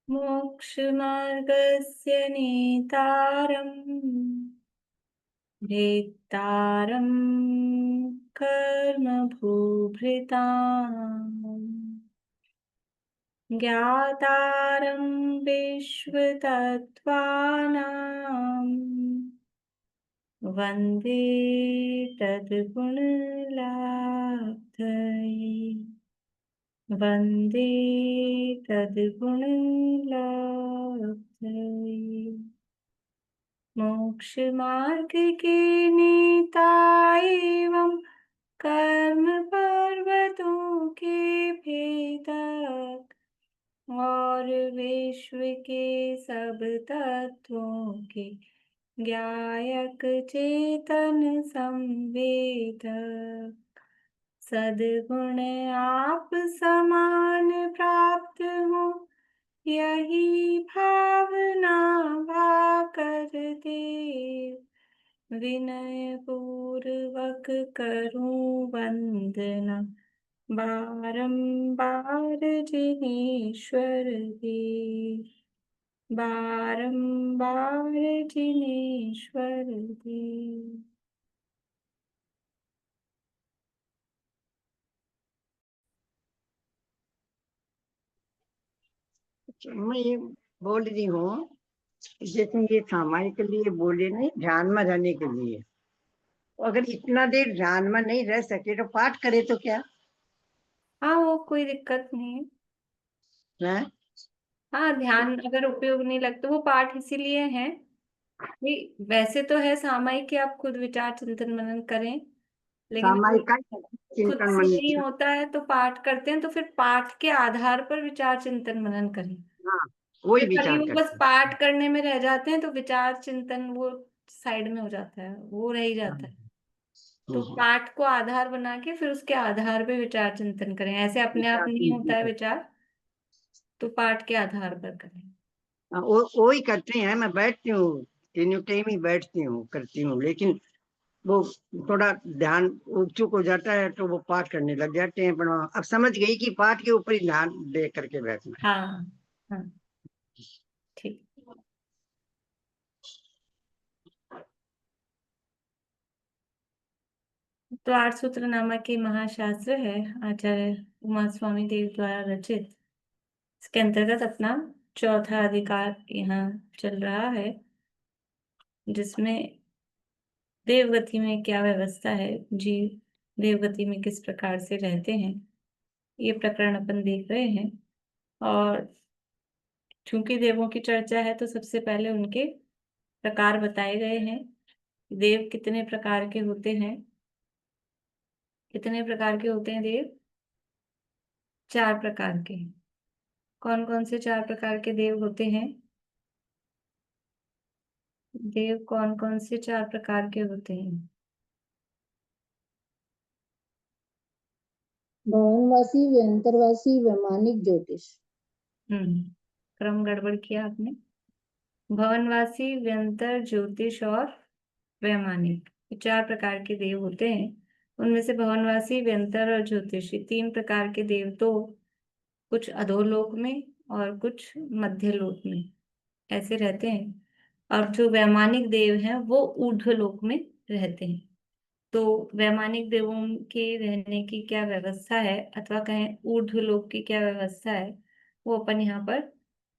मोक्षमार्गस्य नेतारम् भेत्तारं कर्मभूभृताम् ज्ञातारं विश्वतत्त्वानां वन्दे तद्गुणलाब्धये वन्दे तद्गुणलाब्धये। मोक्षमार्ग के नेता एवं कर्म पर्वतों के भेदक और विश्व के सब तत्वों के ज्ञायक चेतन संवेदक सद्गुण आप समान प्राप्त हो यही भावना भा करते विनय पूर्वक करूं वंदना बारंबार जिनेश्वर देव बारंबार जिनेश्वर देव। मैं ये बोल रही हूँ, जैसे ये सामायिक के लिए बोले नहीं, ध्यान में रहने के लिए। तो अगर इतना देर ध्यान में नहीं रह सके तो पाठ करे तो क्या हाँ, वो कोई दिक्कत नहीं है। है? हाँ, ध्यान अगर उपयोग नहीं लगता, वो पाठ इसीलिए है। नहीं, वैसे तो है सामायिक कि आप खुद विचार चिंतन मनन करें, लेकिन सामायिक का खुद चिंतन से मन। नहीं होता है तो पाठ करते हैं, तो फिर पाठ के आधार पर विचार चिंतन मनन करें। हाँ, वही फिर खाली विचार वो बस करते पाठ करने में रह जाते हैं तो विचार चिंतन वो साइड में हो जाता है, वो रह ही हैं। जाता है। तो पाठ को आधार बना के फिर उसके आधार पे विचार चिंतन करें, ऐसे अपने आप विचार नहीं चिंतन होता है करते विचार, तो पाठ के आधार पर करें। हैं। वो ही करते हैं। मैं बैठती हूँ, तीनों टाइम ही बैठती हूँ, करती हूँ, लेकिन वो थोड़ा ध्यान उत्सुक हो जाता है तो वो पाठ करने लग जाते हैं। पर अब समझ गई कि पाठ के ऊपर ही ध्यान दे करके बैठना है। हाँ हाँ, ठीक। तो आठ सूत्र नामक ये महाशास्त्र है, आचार्य उमा स्वामी देव द्वारा रचित। इसके अंतर्गत अपना चौथा अधिकार यहाँ चल रहा है, जिसमें देवगति में क्या व्यवस्था है, जीव देवगति में किस प्रकार से रहते हैं, ये प्रकरण अपन देख रहे हैं। और चूंकि देवों की चर्चा है तो सबसे पहले उनके प्रकार बताए गए हैं। देव कितने प्रकार के होते हैं? कितने प्रकार के होते हैं देव? 4 प्रकार के। कौन कौन से 4 प्रकार के देव होते हैं? देव कौन कौन से 4 प्रकार के होते हैं? भवनवासी, व्यंतरवासी, वैमानिक, ज्योतिष। क्रम गड़बड़ किया आपने। भवनवासी, व्यंतर, ज्योतिष और वैमानिक, ये 4 प्रकार के देव होते हैं। उनमें से भवनवासी, व्यंतर और ज्योतिष, ये 3 प्रकार के देव तो कुछ अधोलोक में और कुछ मध्य लोक में ऐसे रहते हैं, और जो वैमानिक देव हैं वो ऊर्ध्वलोक में रहते हैं। तो वैमानिक देवों के रहने की क्या व्यवस्था है, अथवा कहें ऊर्ध्वलोक की क्या व्यवस्था है, वो अपन यहाँ पर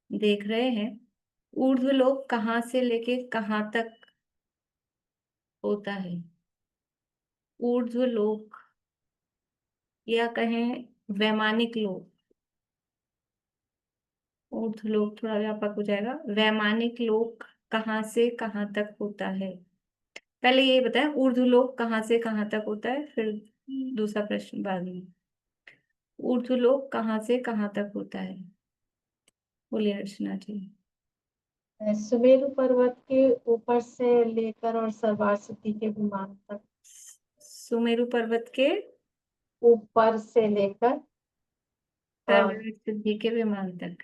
देख रहे हैं। ऊर्ध्वलोक कहाँ से लेके कहाँ तक होता है? ऊर्ध्वलोक या कहें वैमानिक लोक, ऊर्ध्वलोक थोड़ा व्यापक हो जाएगा, वैमानिक लोक कहाँ से कहाँ तक होता है? पहले ये बताएं, ऊर्ध्वलोक कहाँ से कहाँ तक होता है, फिर दूसरा प्रश्न बाद में। ऊर्ध्वलोक कहाँ से कहाँ तक होता है? बोलिए अर्चना जी। सुमेरु पर्वत के ऊपर से लेकर और सरवार सिद्धि के विमान तक। सुमेरु पर्वत के ऊपर से लेकर और सरवार सिद्धि के विमान तक।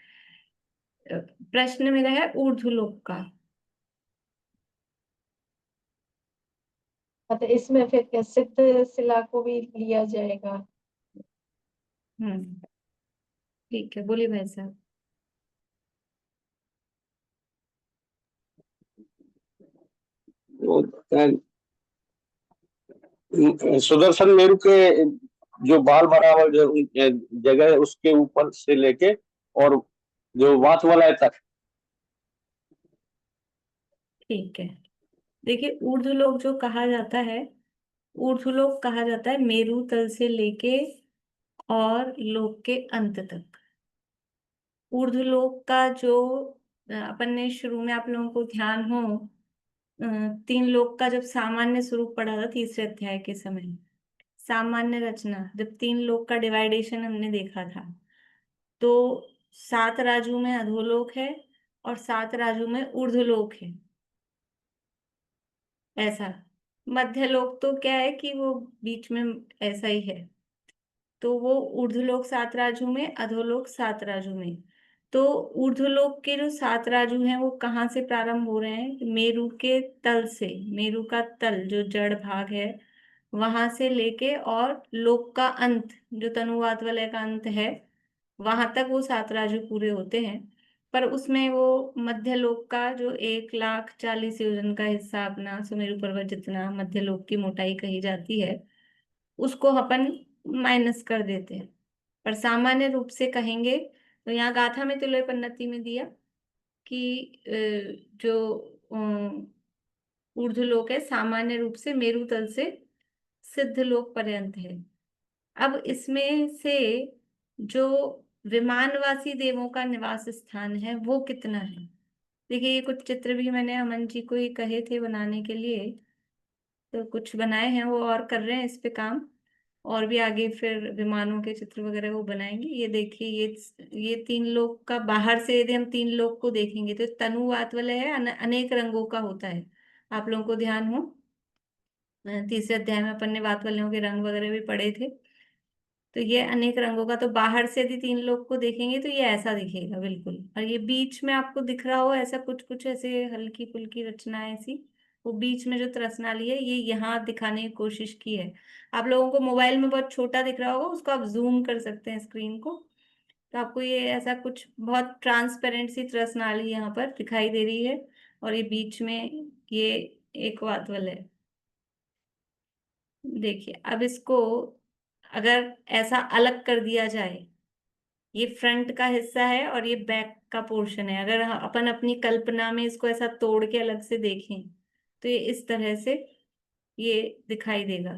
प्रश्न मेरा है ऊर्ध्वलोक का। मतलब इसमें फिर सिद्ध शिला को भी लिया जाएगा। हम्म, ठीक है, बोलिए भाई साहब। वो, सुदर्शन मेरु के जो बाल बराबर जो जगह है उसके ऊपर से लेके और जो वात वलय तक। ठीक है, देखिए ऊर्ध्वलोक जो कहा जाता है, ऊर्ध्वलोक कहा जाता है मेरु तल से लेके और लोक के अंत तक। ऊर्ध्वलोक का जो अपन ने शुरू में आप लोगों को ध्यान हो, तीन लोक का जब सामान्य स्वरूप पढ़ा था तीसरे अध्याय के समय, सामान्य रचना, जब तीन लोक का डिवाइडेशन हमने देखा था, तो 7 राजू में अधोलोक है और 7 राजू में ऊर्ध्वलोक है। ऐसा मध्य लोक तो क्या है कि वो बीच में ऐसा ही है, तो वो ऊर्ध्वलोक 7 राजू में, अधोलोक 7 राजू में। तो ऊर्ध्वलोक के जो 7 राजू हैं वो कहाँ से प्रारंभ हो रहे हैं? मेरु के तल से, मेरु का तल जो जड़ भाग है वहां से लेके और लोक का अंत जो तनुवात वलय का अंत है वहां तक वो 7 राजू पूरे होते हैं। पर उसमें वो मध्य लोक का जो 1,40,000 योजन का हिस्सा, अपना सुमेरु पर्वत जितना मध्य लोक की मोटाई कही जाती है, उसको अपन माइनस कर देते हैं। पर सामान्य रूप से कहेंगे तो यहाँ गाथा में तिलोय पन्नति में दिया कि जो ऊर्ध्वलोक है सामान्य रूप से मेरु तल से सिद्ध लोक पर्यंत है। अब इसमें से जो विमानवासी देवों का निवास स्थान है वो कितना है? देखिए ये कुछ चित्र भी मैंने अमन जी को ही कहे थे बनाने के लिए, तो कुछ बनाए हैं वो और कर रहे हैं इस पे काम, और भी आगे फिर विमानों के चित्र वगैरह वो बनाएंगे। ये देखिए ये तीन लोक का बाहर से यदि हम तीन लोक को देखेंगे तो तनु वात वाला है, अनेक रंगों का होता है। आप लोगों को ध्यान हो, तीसरे अध्याय में अपन ने वात वालों के रंग वगैरह भी पढ़े थे। तो ये अनेक रंगों का, तो बाहर से यदि तीन लोग को देखेंगे तो ये ऐसा दिखेगा बिल्कुल। और ये बीच में आपको दिख रहा हो ऐसा कुछ कुछ ऐसे हल्की फुल्की रचना ऐसी, वो बीच में जो त्रसनाली है ये यहाँ दिखाने की कोशिश की है। आप लोगों को मोबाइल में बहुत छोटा दिख रहा होगा, उसको आप जूम कर सकते हैं स्क्रीन को, तो आपको ये ऐसा कुछ बहुत ट्रांसपेरेंट सी त्रसनाली यहाँ पर दिखाई दे रही है। और ये बीच में ये एक वातवल है। देखिए अब इसको अगर ऐसा अलग कर दिया जाए, ये फ्रंट का हिस्सा है और ये बैक का पोर्शन है, अगर अपन अपनी कल्पना में इसको ऐसा तोड़ के अलग से देखें तो ये इस तरह से ये दिखाई देगा।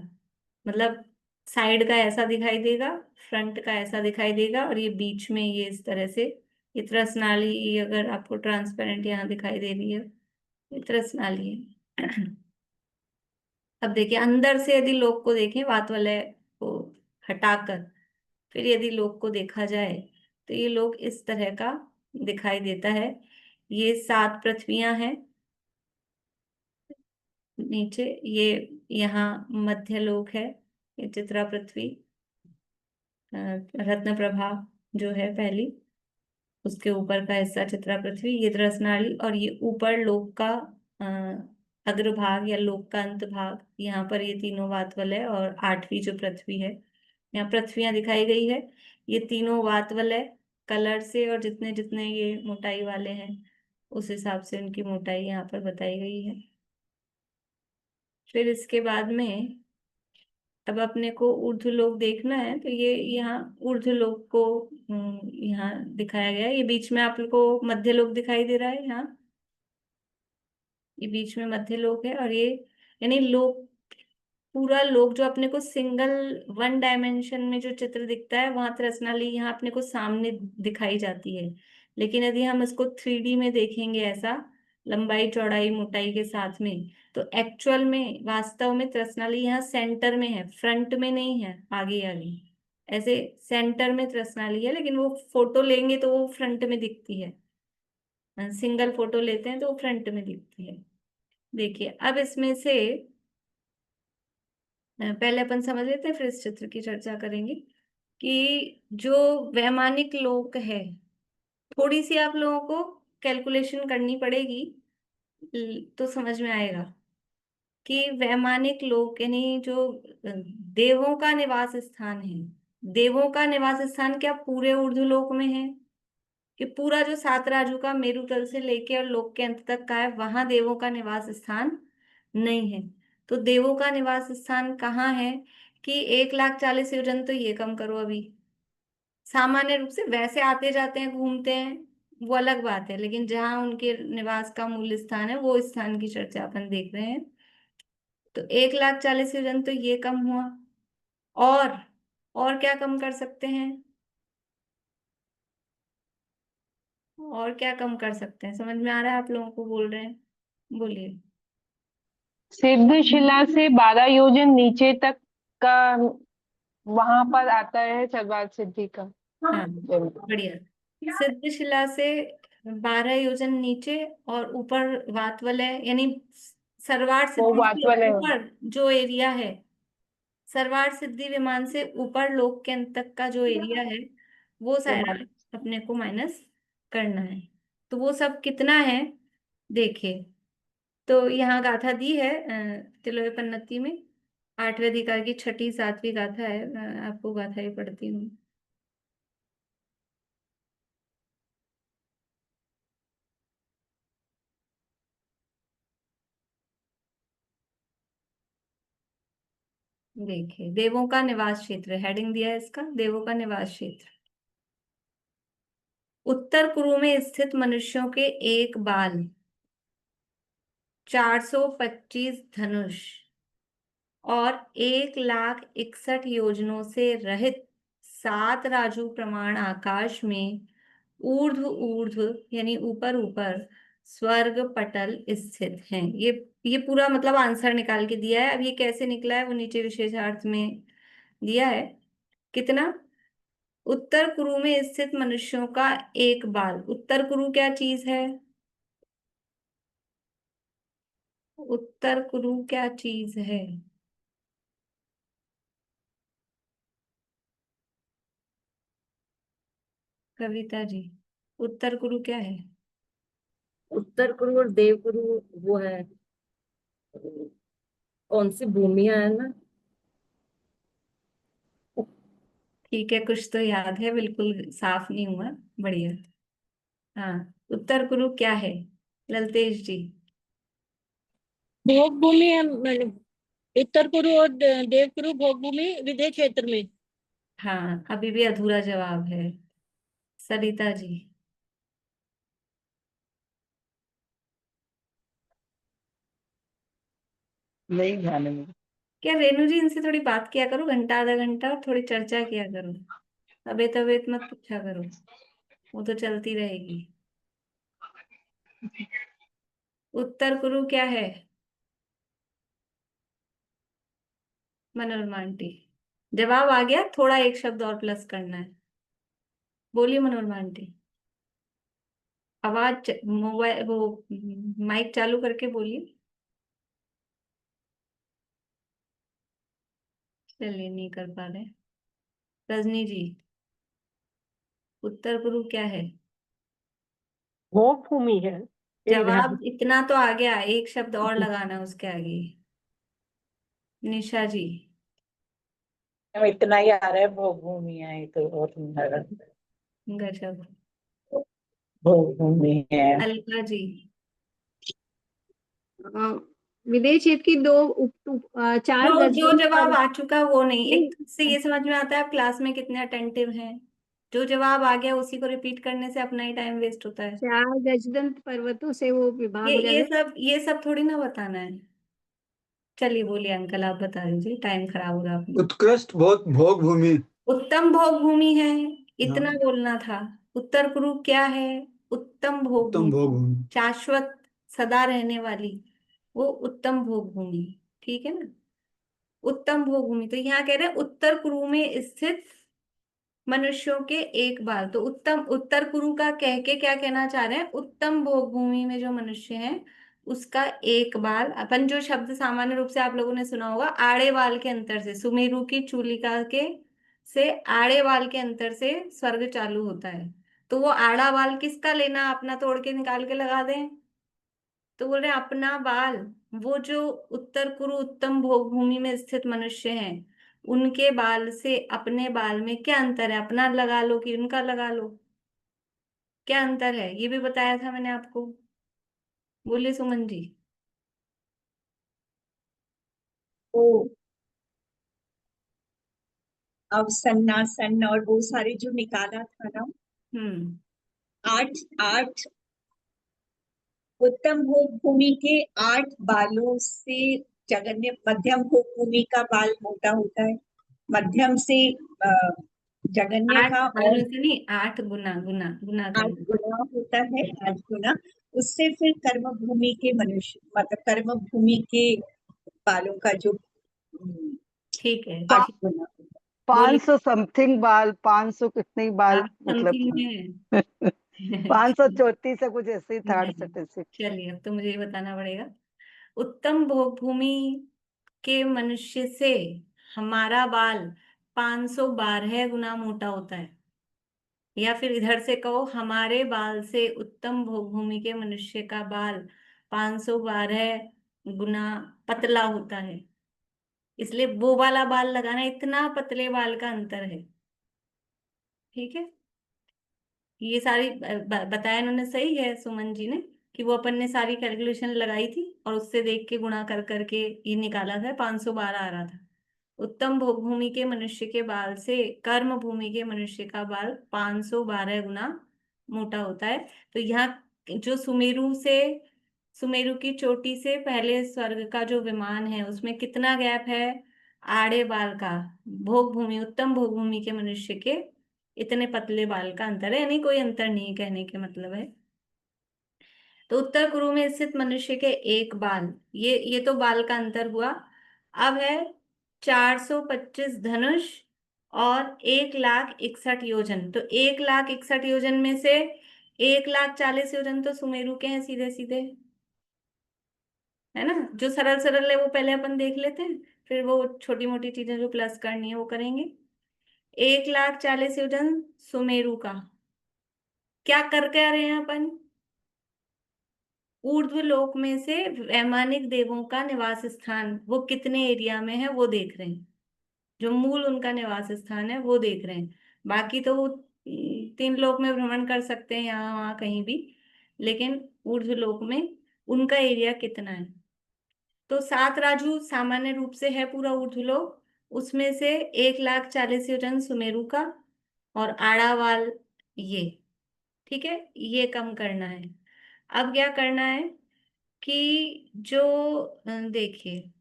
मतलब साइड का ऐसा दिखाई देगा, फ्रंट का ऐसा दिखाई देगा, और ये बीच में ये इस तरह से ये त्रसनाली, ये अगर आपको ट्रांसपेरेंट यहाँ दिखाई दे रही है ये त्रसनाली है। अब देखिए अंदर से यदि लोग को देखें वात वलय को हटाकर, फिर यदि लोग को देखा जाए तो ये लोग इस तरह का दिखाई देता है। ये 7 पृथ्वियां हैं नीचे, ये यहाँ मध्य लोक है, ये चित्रा पृथ्वी, रत्न प्रभा जो है पहली, उसके ऊपर का हिस्सा चित्रा पृथ्वी, ये रसनाली, और ये ऊपर लोक का अग्रभाग या लोक का अंत भाग, यहाँ पर ये तीनों वातवलय और 8वीं जो पृथ्वी है, यहाँ पृथ्वियां दिखाई गई है। ये तीनों वातवलय कलर से और जितने जितने ये मोटाई वाले हैं उस हिसाब से उनकी मोटाई यहाँ पर बताई गई है। फिर इसके बाद में अब अपने को ऊर्ध्वलोक देखना है, तो ये यहाँ ऊर्ध्वलोक को यहाँ दिखाया गया है। ये बीच में आप लोग को मध्य लोक दिखाई दे रहा है, यहाँ ये बीच में मध्य लोक है। और ये यानी लोक, पूरा लोक जो अपने को सिंगल वन डायमेंशन में जो चित्र दिखता है वहां त्रसनाली यहाँ अपने को सामने दिखाई जाती है। लेकिन यदि हम इसको 3D में देखेंगे ऐसा लंबाई चौड़ाई मोटाई के साथ में, तो एक्चुअल में वास्तव में त्रसनाली यहाँ सेंटर में है, फ्रंट में नहीं है, आगे आगे ऐसे सेंटर में त्रसनाली है। लेकिन वो फोटो लेंगे तो वो फ्रंट में दिखती है, सिंगल फोटो लेते हैं तो वो फ्रंट में दिखती है। देखिए अब इसमें से पहले अपन समझ लेते हैं फिर इस चित्र की चर्चा करेंगे कि जो वैमानिक लोक है, थोड़ी सी आप लोगों को कैलकुलेशन करनी पड़ेगी तो समझ में आएगा कि वैमानिक लोक यानी जो देवों का निवास स्थान है, देवों का निवास स्थान क्या पूरे ऊर्ध्वलोक में है कि पूरा जो 7 राजू का मेरु तल से लेके और लोक के अंत तक का है वहां देवों का निवास स्थान नहीं है। तो देवों का निवास स्थान कहाँ है कि 1,40,000 योजन, तो ये कम करो अभी। सामान्य रूप से वैसे आते जाते हैं, घूमते हैं, वो अलग बात है, लेकिन जहाँ उनके निवास का मूल स्थान है वो स्थान की चर्चा अपन देख रहे हैं। तो 1,40,000 योजन तो ये कम हुआ। और और क्या कम कर सकते हैं? और क्या कम कर सकते हैं, समझ में आ रहा है आप लोगों को? बोल रहे हैं, बोलिए। सिद्धशिला से 12 योजन नीचे तक का, वहां पर आता है सर्वार्थ सिद्धि का। हाँ, बढ़िया। सिद्धशिला से 12 योजन नीचे और ऊपर वातवलय, यानी सर्वार्थ वो सिद्धि बात से वाले हैं। ऊपर जो एरिया है, सर्वार्थ सिद्धि विमान से ऊपर लोक के अंत तक का जो एरिया है, वो सारा अपने को माइनस करना है। तो वो सब कितना है देखिए। तो यहाँ गाथा दी है तिलोत्पन्नति में, 8वें अधिकार की 6ठी 7वीं गाथा है। आपको गाथा ही पढ़ती हूँ। देखिए, देवों का निवास क्षेत्र, हेडिंग दिया है इसका, देवों का निवास क्षेत्र। उत्तर कुरु में स्थित मनुष्यों के एक बाल, 425 धनुष और 1,61,000 योजनों से रहित 7 राजू प्रमाण आकाश में ऊर्ध्व ऊर्ध्व, यानी ऊपर ऊपर स्वर्ग पटल स्थित हैं। ये पूरा मतलब आंसर निकाल के दिया है। अब ये कैसे निकला है वो नीचे विशेषार्थ में दिया है। कितना? उत्तर कुरु में स्थित मनुष्यों का एक बाल। उत्तर कुरु क्या चीज है? उत्तर कुरु क्या चीज है? कविता जी, उत्तर कुरु क्या है? उत्तर कुरु और देव कुरु वो है, कौन सी भूमिया है ना। ठीक है, कुछ तो याद है, बिल्कुल साफ नहीं हुआ। बढ़िया। हाँ, उत्तर कुरु क्या है ललतेश जी? भोग भूमि है, उत्तर कुरु और देव कुरु भोग भूमि विदेह क्षेत्र में। हाँ, अभी भी अधूरा जवाब है। सरिता जी? नहीं ध्यान है मुझे। क्या रेणु जी, इनसे थोड़ी बात किया करो, घंटा आधा घंटा, और थोड़ी चर्चा किया करो। तबीयत तबीयत मत पूछा करो, वो तो चलती रहेगी। उत्तर कुरु क्या है मनोरमा आंटी? जवाब आ गया, थोड़ा एक शब्द और प्लस करना है। बोलिए मनोरमा आंटी। आवाज मोबाइल वो माइक चालू करके बोलिए। चलिए, नहीं कर पा रहे। रजनी जी, उत्तर कुरु क्या है? भोग भूमि है। जवाब इतना तो आ गया, एक शब्द और लगाना है उसके आगे। निशा जी? इतना ही आ रहा है, भोग भूमि है तो और गजब। भोग भूमि है। अलका जी? विदेश क्षेत्र की 4 जो गजबंद जवाब आ चुका वो नहीं, नहीं, एक से ये समझ में आता है आप क्लास में कितने अटेंटिव हैं। जो जवाब आ गया उसी को रिपीट करने से अपना ही टाइम वेस्ट होता है। 4 गजदंत पर्वतों से वो विभाग हो जाता है। ये सब थोड़ी ना बताना है। चलिए बोलिए अंकल, आप बता दीजिए, टाइम खराब हो रहा अपना। उत्कृष्ट भोग भूमि। उत्तम भोग भूमि है, इतना हाँ, बोलना था। उत्तर कुरु क्या है? उत्तम भोग उत्तम भोग भूमि, भूमि। शाश्वत, सदा रहने वाली, वो उत्तम भोग भूमि। ठीक है ना? उत्तम भोग भूमि, तो यहाँ कह रहे हैं उत्तर कुरु में स्थित मनुष्यों के एक बाल। तो उत्तम, उत्तर कुरु का कह के क्या कहना चाह रहे हैं? उत्तम भोग भूमि में जो मनुष्य हैं उसका एक बाल। अपन जो शब्द सामान्य रूप से आप लोगों ने सुना होगा, आड़े बाल के अंतर से, सुमेरु की चूलिका के से आड़े बाल के अंतर से स्वर्ग चालू होता है। तो वो आड़ा बाल किसका लेना, अपना तोड़ के निकाल के लगा दें? तो बोल रहे हैं अपना बाल। वो जो उत्तर कुरु उत्तम भोग भूमि में स्थित मनुष्य हैं, उनके बाल से अपने बाल में क्या अंतर है? अपना लगा लो कि उनका लगा लो, क्या अंतर है ये भी बताया था मैंने आपको। बोलिए सुमन जी। वो अवसन्नासन और वो सारे जो निकाला था ना, 8 8 उत्तम भोग भूमि के 8 बालों से जगन्य, मध्यम भोग भूमि का बाल मोटा होता है, मध्यम से जगन्य 8 का, बालों और से नहीं, 8 गुना गुना गुना 8 करना। गुना होता है, 8 गुना। उससे फिर कर्म भूमि के मनुष्य, मतलब कर्म भूमि के बालों का जो ठीक है, 8 गुना। 500 समथिंग बाल, 500 कितने बाल, आप मतलब समथिंग में 534 से कुछ ऐसे ही थर्ड नहीं, स्टेटिस्टिक। चलिए अब तो मुझे ये बताना पड़ेगा। उत्तम भोग भूमि के मनुष्य से हमारा बाल 512 गुना मोटा होता है, या फिर इधर से कहो, हमारे बाल से उत्तम भोग भूमि के मनुष्य का बाल 512 गुना पतला होता है। इसलिए वो वाला बाल लगाना, इतना पतले बाल का अंतर है। ठीक है, ये सारी बताया इन्होंने, सही है सुमन जी ने, कि वो अपन ने सारी कैलकुलेशन लगाई थी और उससे देख के गुणा कर करके ये निकाला था, 512 आ रहा था। उत्तम भोग भूमि के मनुष्य के बाल से कर्म भूमि के मनुष्य का बाल 512 गुना मोटा होता है। तो यहाँ जो सुमेरु की चोटी से पहले स्वर्ग का जो विमान है, उसमें कितना गैप है? आड़े बाल का, भोग भूमि, उत्तम भोग भूमि के मनुष्य के इतने पतले बाल का अंतर है, यानी कोई अंतर नहीं है, कहने के मतलब है। तो उत्तर कुरु में स्थित मनुष्य के एक बाल, ये तो बाल का अंतर हुआ। अब है 425 धनुष और 1,61,000 योजन। तो 1,61,000 योजन में से 1,40,000 योजन तो सुमेरु के हैं सीधे सीधे, है ना। जो सरल सरल है वो पहले अपन देख लेते हैं, फिर वो छोटी मोटी चीजें जो प्लस करनी है वो करेंगे। 1,40,000 योजन सुमेरु का। क्या करके आ रहे हैं अपन? ऊर्ध्व लोक में से वैमानिक देवों का निवास स्थान वो कितने एरिया में है वो देख रहे हैं, जो मूल उनका निवास स्थान है वो देख रहे हैं। बाकी तो वो 3 लोक में भ्रमण कर सकते हैं, यहाँ वहां कहीं भी, लेकिन ऊर्ध्व लोक में उनका एरिया कितना है। तो 7 राजू सामान्य रूप से है पूरा ऊर्ध्व लोक, उसमें से 1,40,000 योजन सुमेरु का और आड़ावाल ये, ठीक है, ये कम करना है। अब क्या करना है कि जो देखिए,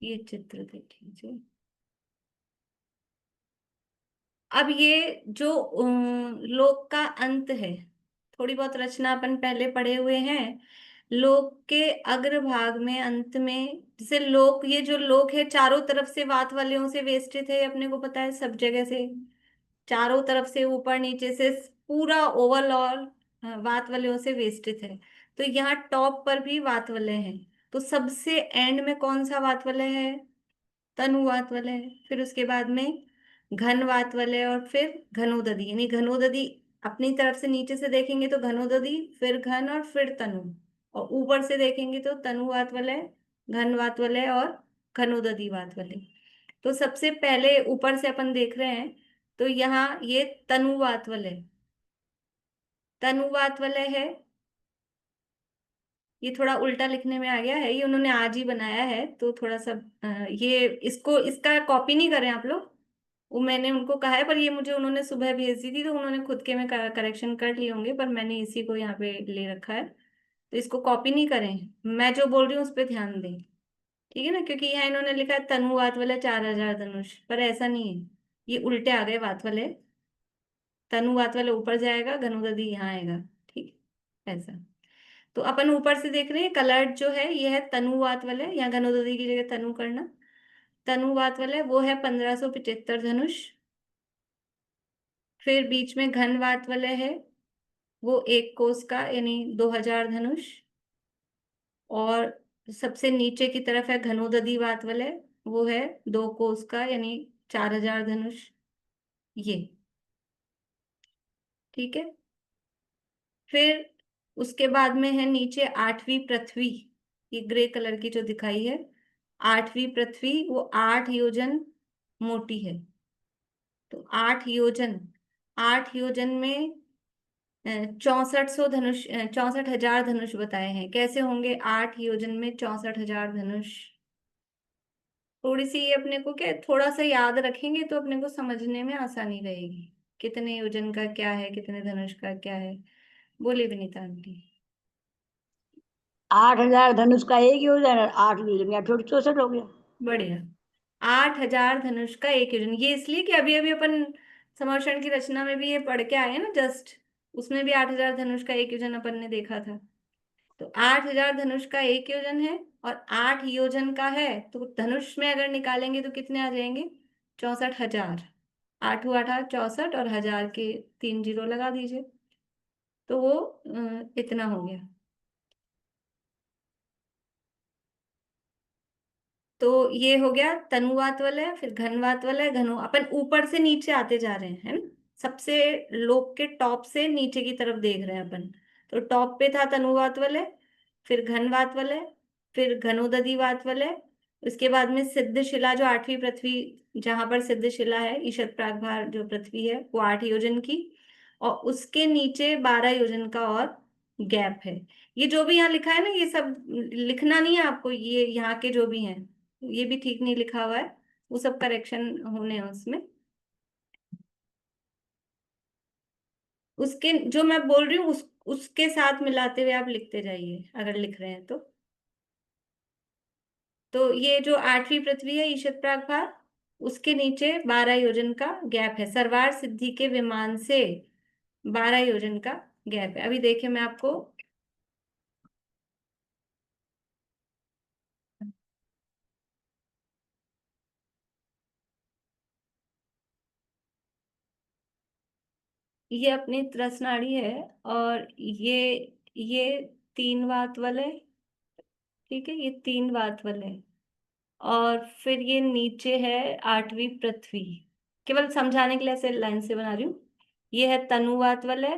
ये चित्र देखिए, अब ये जो लोक का अंत है, थोड़ी बहुत रचना अपन पहले पढ़े हुए हैं। लोक के अग्रभाग में, अंत में, जैसे लोक, ये जो लोक है चारों तरफ से वात वलयों से वेष्टित है, अपने को पता है, सब जगह से, चारों तरफ से, ऊपर नीचे से, पूरा ओवरऑल वात वलयों से वेष्टित है। तो यहाँ टॉप पर भी वात वलय है। तो सबसे एंड में कौन सा वात वलय है? तनु वात वलय है। फिर उसके बाद में घन वात वलय, और फिर घनोदधि, यानी घनोदधि अपनी तरफ से नीचे से देखेंगे तो घनोदधि, फिर घन, और फिर तनु, और ऊपर से देखेंगे तो तनु वात वलय, घन वात वलय और घनोदधि वात वलय। तो सबसे पहले ऊपर से अपन देख रहे हैं, तो यहाँ ये तनुवात वलय, तनुवात वलय है। ये थोड़ा उल्टा लिखने में आ गया है, ये उन्होंने आज ही बनाया है, तो थोड़ा सा ये इसका कॉपी नहीं करें आप लोग, वो मैंने उनको कहा है, पर ये मुझे उन्होंने सुबह भेज दी थी, तो उन्होंने खुद के में करेक्शन कर लिए होंगे, पर मैंने इसी को यहाँ पे ले रखा है। तो इसको कॉपी नहीं करें, मैं जो बोल रही हूँ उस पर ध्यान दें, ठीक है ना। क्योंकि यहाँ इन्होंने लिखा है तनुवात वाले 4,000 धनुष, पर ऐसा नहीं है, ये उल्टे आ गए वात वाले। तनुवात वाले ऊपर जाएगा, घनुदधि यहाँ आएगा, ठीक है, ऐसा। तो अपन ऊपर से देख रहे हैं, कलर्ड जो है ये है तनुवात वाले, यहाँ घनुदधि की जगह तनु करना। तनुवात वाले वो है 1,575 धनुष। फिर बीच में घनवात वाले है, वो 1 कोस का, यानी 2,000 धनुष। और सबसे नीचे की तरफ है घनोदधि वात वाले, वो है 2 कोस का, यानी 4,000 धनुष, ये, ठीक है। फिर उसके बाद में है नीचे 8वीं पृथ्वी, ये ग्रे कलर की जो दिखाई है, 8वीं पृथ्वी, वो 8 योजन मोटी है। तो 8 योजन, 8 योजन में 6400 धनुष, 64,000 धनुष बताए हैं। कैसे होंगे 8 योजन में 64,000 धनुष? थोड़ी सी ये अपने को क्या थोड़ा सा याद रखेंगे तो अपने को समझने में आसानी रहेगी। कितने योजन का क्या है, कितने धनुष का क्या है। बोलिए विनीता आंटी। 8,000 धनुष का एक योजन और 8 योजन का 64 हो गया। बढ़िया। 8,000 धनुष का एक योजन, ये इसलिए कि अभी अभी अपन समर्षण की रचना में भी ये पढ़ के आए हैं ना जस्ट, उसमें भी 8,000 धनुष का एक योजन अपन ने देखा था। तो 8,000 धनुष का एक योजन है और 8 योजन का है, तो धनुष में अगर निकालेंगे तो कितने आ जाएंगे? 64,000। 8 8 64 और 1000 के 3 जीरो लगा दीजिए, तो वो इतना हो गया। तो ये हो गया तनुवात वाला, फिर घनवात वाला, घनो अपन ऊपर से नीचे आते जा रहे हैं, है ना? सबसे लोक के टॉप से नीचे की तरफ देख रहे हैं अपन। तो टॉप पे था तनुवात वाले, फिर घनवात वाले, फिर घनोदधी वात वाले, उसके बाद में सिद्ध शिला जो 8वीं पृथ्वी, जहां पर सिद्ध शिला है, ईशत प्रागभार जो पृथ्वी है वो 8 योजन की, और उसके नीचे 12 योजन का और गैप है। ये जो भी यहाँ लिखा है ना, ये सब लिखना नहीं है आपको, ये यहाँ के जो भी हैं ये भी ठीक नहीं लिखा हुआ है, वो सब करेक्शन होने हैं उसमें। उसके जो मैं बोल रही हूँ उसके साथ मिलाते हुए आप लिखते जाइए अगर लिख रहे हैं तो। तो ये जो 8वीं पृथ्वी है ईशत प्रागभार, उसके नीचे 12 योजन का गैप है। सरवार सिद्धि के विमान से 12 योजन का गैप है। अभी देखिए मैं आपको ये अपनी त्रसनाड़ी है, और ये 3 वात वाले, ठीक है, ये 3 वात वाले, और फिर ये नीचे है 8वीं पृथ्वी। केवल समझाने के लिए ऐसे लाइन से बना रही हूँ। ये है तनुवात वाले,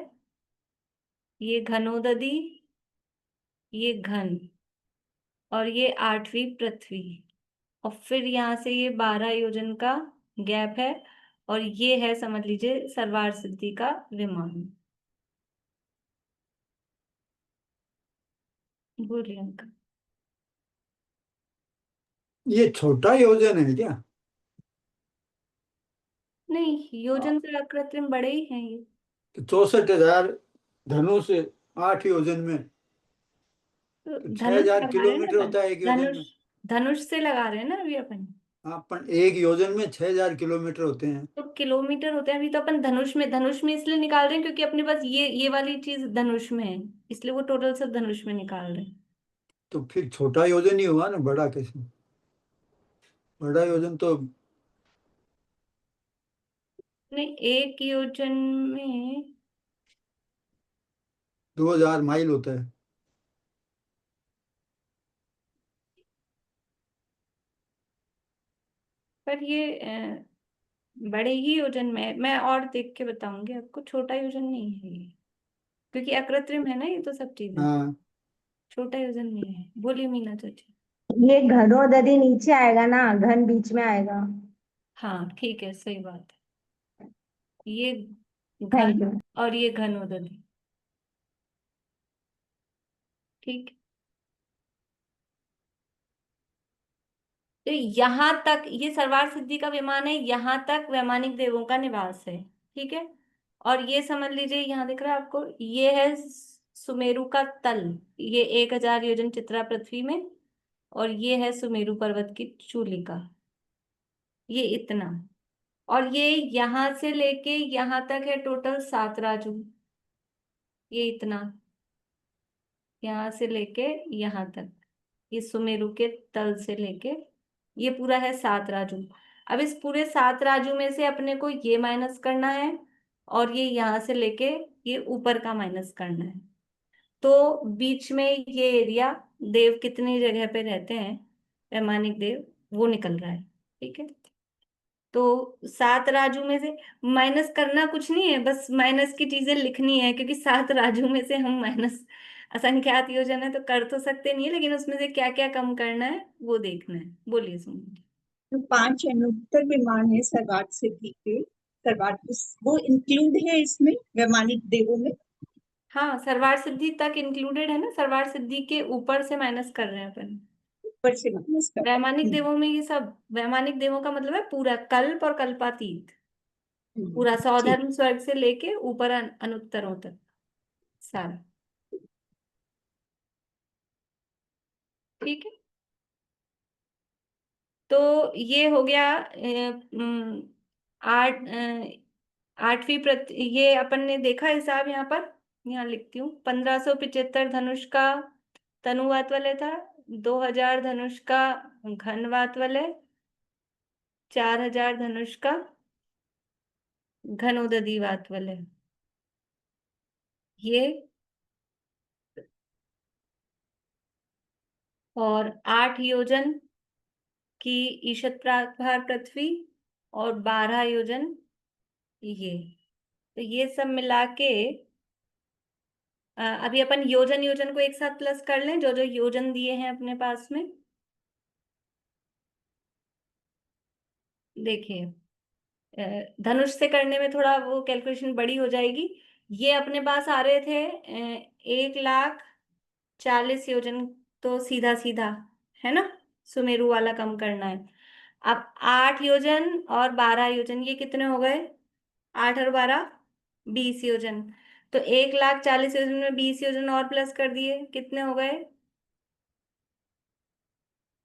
ये घनोदधी, ये घन, और ये 8वीं पृथ्वी, और फिर यहाँ से ये 12 योजन का गैप है, और ये है समझ लीजिए सरवार सिद्धि का विमान। बोलिए अंकल। ये छोटा योजन है क्या? नहीं, योजन से अकृत्रिम बड़े ही हैं ये। 64,000 धनुष से 8 योजन में, तो तो धनुष 6,000 लगा रहे हैं ना किलोमीटर अपन, होता है एक योजन धनुष में। धनुष से लगा रहे हैं ना अभी अपन। अपन एक योजन में 6,000 किलोमीटर होते हैं। तो किलोमीटर होते हैं, अभी तो अपन धनुष में इसलिए निकाल रहे हैं क्योंकि अपने पास ये वाली चीज धनुष में है, इसलिए वो टोटल सब धनुष में निकाल रहे हैं। तो फिर छोटा योजन ही हुआ ना, बड़ा कैसे? बड़ा योजन तो नहीं, एक योजन में 2,000 माइल होता है। पर ये बड़े ही योजन में, मैं और देख के बताऊंगी आपको, छोटा योजन नहीं है ये, क्योंकि अकृत्रिम है ना ये तो सब चीजें, हाँ, छोटा योजन नहीं है। बोलिए मीना चाची। ये घनोदधी नीचे आएगा ना, घन बीच में आएगा। हाँ ठीक है, सही बात है। ये थैंक घन यू। और ये घनोदधी, ठीक। तो यहाँ तक ये सरवार सिद्धि का विमान है, यहाँ तक वैमानिक देवों का निवास है, ठीक है। और ये समझ लीजिए, यहाँ दिख रहा है आपको, ये है सुमेरु का तल, ये 1,000 योजन चित्रा पृथ्वी में, और ये है सुमेरु पर्वत की चूलिका, ये इतना। और ये यहाँ से लेके यहाँ तक है टोटल 7 राजू, ये इतना, यहाँ से लेके यहाँ तक, ये सुमेरु के तल से लेके ये पूरा है 7 राजू। अब इस पूरे 7 राजू में से अपने को ये माइनस करना है, और ये यहाँ से लेके ये ऊपर का माइनस करना है। तो बीच में ये एरिया देव कितनी जगह पे रहते हैं, वैमानिक देव, वो निकल रहा है, ठीक है। तो 7 राजू में से माइनस करना कुछ नहीं है, बस माइनस की चीजें लिखनी है, क्योंकि 7 राजू में से हम माइनस असंख्यात योजन है तो कर तो सकते नहीं है, लेकिन उसमें से क्या क्या कम करना है वो देखना है। बोलिए सुनिए। तो 5 अनुत्तर विमान है सर्वात सिद्धि के, सर्वात वो इंक्लूड है इसमें वैमानिक देवों में? हाँ, सरवार सिद्धि तक इंक्लूडेड है ना, सरवार सिद्धि के ऊपर से माइनस कर रहे हैं अपन। ऊपर से माइनस कर। वैमानिक देवों में ये सब, वैमानिक देवों का मतलब है पूरा कल्प और कल्पातीत, पूरा ठीक। सौधर्म स्वर्ग से लेके ऊपर अनुत्तरों तक सारा। ठीक है, तो ये हो गया आठ 8वीं ये अपन ने देखा हिसाब यहाँ पर, यहाँ लिखती हूँ। 1575 धनुष का तनुवात वलय था, 2000 धनुष का घनवात वलय, 4000 धनुष का घनोदधी वात वलय। ये और 8 योजन की ईशत प्राभार पृथ्वी और 12 योजन ये, तो ये सब मिला के अभी अपन योजन योजन को एक साथ प्लस कर लें, जो जो योजन दिए हैं अपने पास में। देखिए धनुष से करने में थोड़ा वो कैलकुलेशन बड़ी हो जाएगी। ये अपने पास आ रहे थे 1,40,000 योजन, तो सीधा सीधा है ना, सुमेरु वाला कम करना है। अब 8 योजन और 12 योजन, ये कितने हो गए? 8 और 12 20 योजन। तो 1,40,000 योजन में 20 योजन और प्लस कर दिए, कितने हो गए?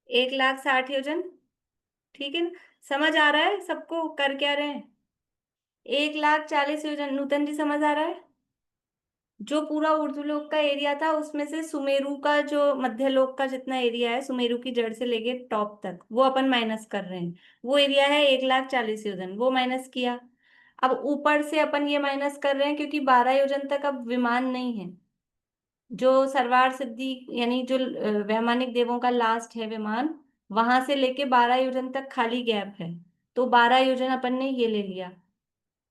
1,60,000 योजन। ठीक है ना, समझ आ रहा है सबको कर क्या रहे हैं? 1,40,000 योजन। नूतन जी समझ आ रहा है? जो पूरा ऊर्ध्वलोक का एरिया था उसमें से सुमेरु का जो मध्यलोक का जितना एरिया है, सुमेरु की जड़ से लेके टॉप तक, वो अपन माइनस कर रहे हैं। वो एरिया है 1,40,000 योजन, वो माइनस किया। अब ऊपर से अपन ये माइनस कर रहे हैं क्योंकि 12 योजन तक अब विमान नहीं है। जो सरवार सिद्धि यानी जो वैमानिक देवों का लास्ट है विमान, वहां से लेके 12 योजन तक खाली गैप है, तो 12 योजन अपन ने ये ले लिया।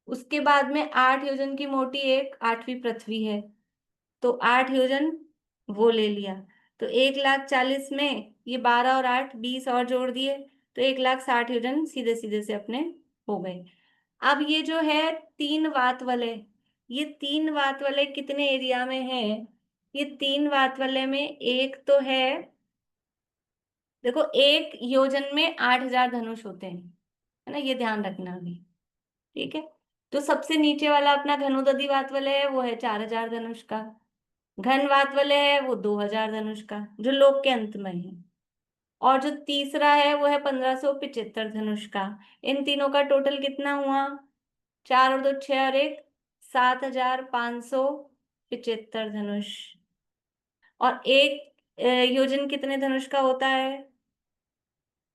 उसके बाद में 8 योजन की मोटी एक 8वीं पृथ्वी है, तो 8 योजन वो ले लिया। तो 1,40,000 में ये 12 और 8 20 और जोड़ दिए, तो 1,60,000 योजन सीधे सीधे से अपने हो गए। अब ये जो है 3 वात वलय, ये 3 वात वलय कितने एरिया में है? ये 3 वात वलय में एक तो है, देखो एक योजन में 8,000 धनुष होते हैं, है ना, ये ध्यान रखना अभी। ठीक है, तो सबसे नीचे वाला अपना घनोदधी वात वलय है, वो है 4,000 धनुष का। घन वात वलय है वो 2,000 धनुष का, जो लोक के अंत में है। और जो तीसरा है वो है 1575 धनुष का। इन तीनों का टोटल कितना हुआ? 4 और 2 6 और 1 7,575 धनुष। और एक योजन कितने धनुष का होता है?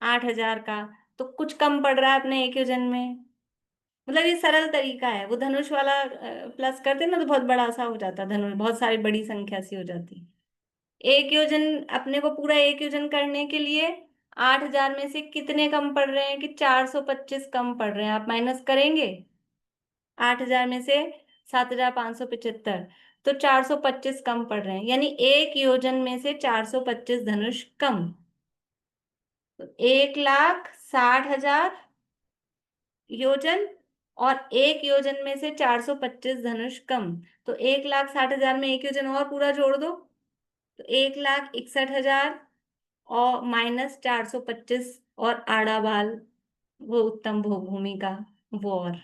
8,000 का। तो कुछ कम पड़ रहा है अपने एक योजन में, मतलब ये सरल तरीका है। वो धनुष वाला प्लस करते ना तो बहुत बड़ा सा हो जाता धनुष, बहुत सारी बड़ी संख्या सी हो जाती। एक योजन अपने को पूरा एक योजन करने के लिए 8,000 में से कितने कम पड़ रहे हैं? कि 425 कम पड़ रहे हैं। आप माइनस करेंगे 8,000 में से 7,575, तो 425 कम पड़ रहे हैं, यानी एक योजन में से 425 धनुष कम। तो 1,60,000 योजन और एक योजन में से 425 धनुष कम, तो 1,60,000 में एक योजन और पूरा जोड़ दो, तो 1,61,000 और माइनस 425 और आड़ा बाल वो उत्तम भोगभूमि का वो। और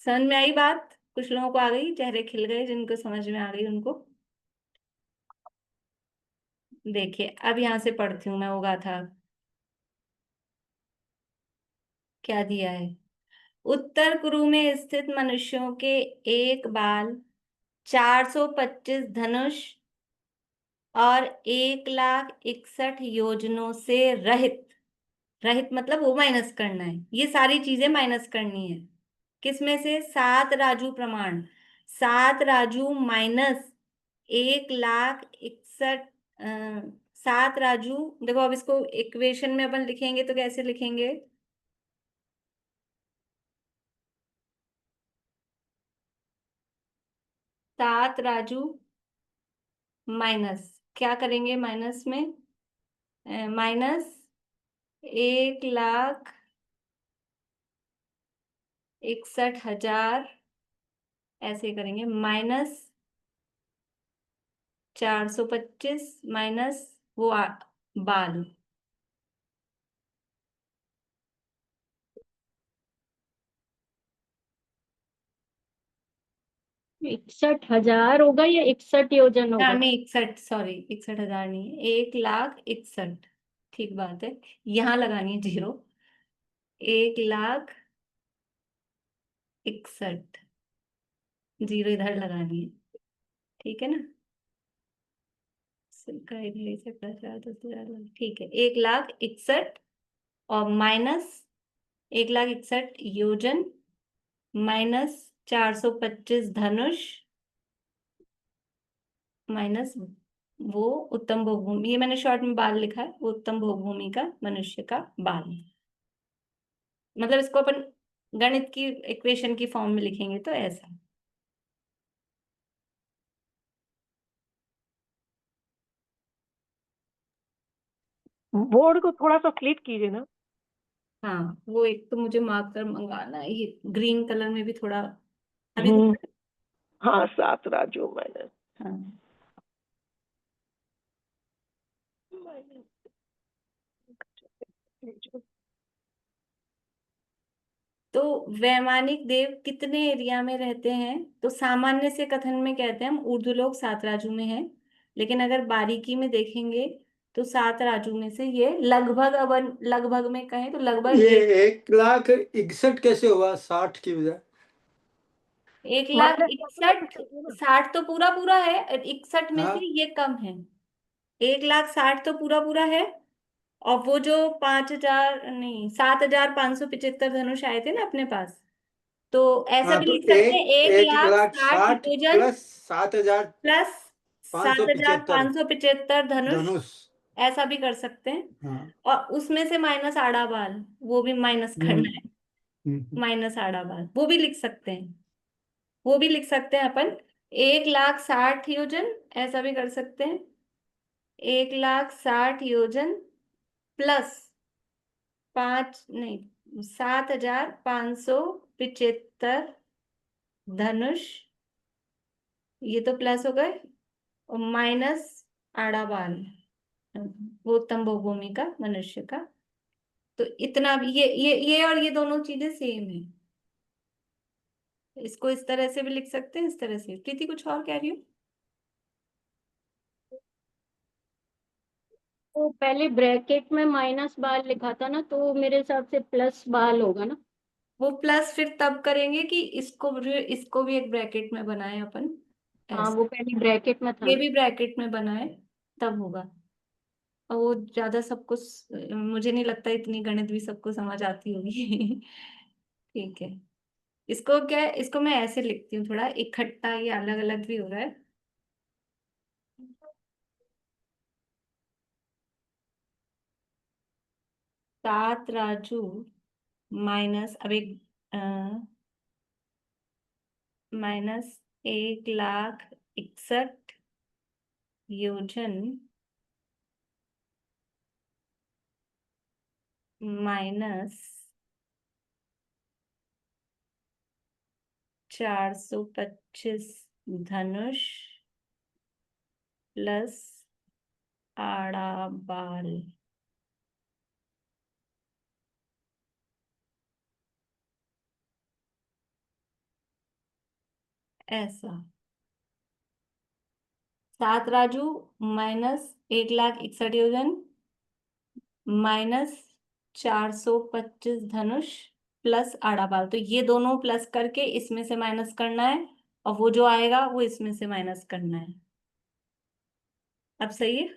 समझ में आई बात? कुछ लोगों को आ गई, चेहरे खिल गए जिनको समझ में आ गई उनको। देखिए अब यहां से पढ़ती हूं मैं होगा था क्या दिया है। उत्तर कुरु में स्थित मनुष्यों के एक बाल 425 धनुष और 1,61,000 योजनों से रहित, रहित मतलब वो माइनस करना है, ये सारी चीजें माइनस करनी है। किसमें से? 7 राजू प्रमाण। 7 राजू माइनस 1,61,000 7 राजू। देखो अब इसको इक्वेशन में अपन लिखेंगे तो कैसे लिखेंगे? सात राजू माइनस क्या करेंगे? माइनस में माइनस 1,61,000 ऐसे करेंगे, माइनस 425 माइनस वो बाल। 61,000 होगा या 61 योजन होगा? नहीं 61, सॉरी 61,000 नहीं है, 1,61,000। ठीक बात है, यहाँ लगानी है 0। 1,61,000, 0 इधर लगानी है, ठीक है ना। सिक्का इधर से प्लस 10,000, ठीक है। 1,61,000 और माइनस 1,61,000 योजन माइनस 425 धनुष माइनस वो उत्तम भोगभूमि, ये मैंने शॉर्ट में बाल लिखा है, वो उत्तम भोगभूमि का मनुष्य का बाल। मतलब इसको अपन गणित की इक्वेशन की फॉर्म में लिखेंगे तो ऐसा। बोर्ड को थोड़ा सा फ्लिप कीजिए ना। हाँ, वो एक तो मुझे मार्कर मंगाना है, ये ग्रीन कलर में भी थोड़ा अभी तो हाँ 7 राजू माइनस हाँ। तो वैमानिक देव कितने एरिया में रहते हैं? तो सामान्य से कथन में कहते हैं हम उर्दू लोग 7 राजू में हैं, लेकिन अगर बारीकी में देखेंगे तो 7 राजू में से ये लगभग, अब लगभग में कहें तो लगभग ये 1,61,000 कैसे हुआ 60 की बजाय? 1,61,000, 60 तो पूरा पूरा है, 61 में हाँ से ये कम है। 1,60,000 तो पूरा पूरा है, और वो जो 5,000 नहीं 7,575 धनुष आए थे ना अपने पास, तो ऐसा हाँ, भी तो लिख सकते हैं 1,60,000 1,60,000 योजन प्लस 7,575 प्लस 7,575 धनुष, धनुष। ऐसा भी कर सकते हैं। हाँ। और उसमें से माइनस आड़ा बाल, वो भी माइनस करना है, हम्म। माइनस आड़ा बाल वो भी लिख सकते हैं, वो भी लिख सकते हैं अपन। 1,60,000 योजन, ऐसा भी कर सकते हैं। 1,60,000 योजन प्लस 7,575 धनुष, ये तो प्लस हो गए, और माइनस आड़ा बाल, वो उत्तम भूमि का मनुष्य का। तो इतना भी ये और ये दोनों चीजें सेम है। इसको इस तरह से भी लिख सकते हैं, इस तरह से। प्रीति कुछ और कह रही हो? वो पहले ब्रैकेट में माइनस बाल लिखा था ना, तो मेरे हिसाब से प्लस बाल होगा ना। वो प्लस फिर तब करेंगे कि इसको भी एक ब्रैकेट में बनाए अपन, हाँ ऐसा। वो पहले ब्रैकेट में था ये ना। भी ब्रैकेट में बनाए, तब होगा। और वो ज्यादा सबको मुझे नहीं लगता इतनी गणित भी सबको समझ आती होगी। ठीक है, इसको क्या है, इसको मैं ऐसे लिखती हूँ थोड़ा इकट्ठा, ये अलग अलग भी हो रहा है। सात राजू माइनस, अब एक माइनस 1,61,000 योजन माइनस 425 धनुष प्लस आड़ा बाल। ऐसा 7 राजू माइनस 1,61,000 योजन माइनस 425 धनुष प्लस आड़ा बाल, तो ये दोनों प्लस करके इसमें से माइनस करना है, और वो जो आएगा वो इसमें से माइनस करना है। अब सही है?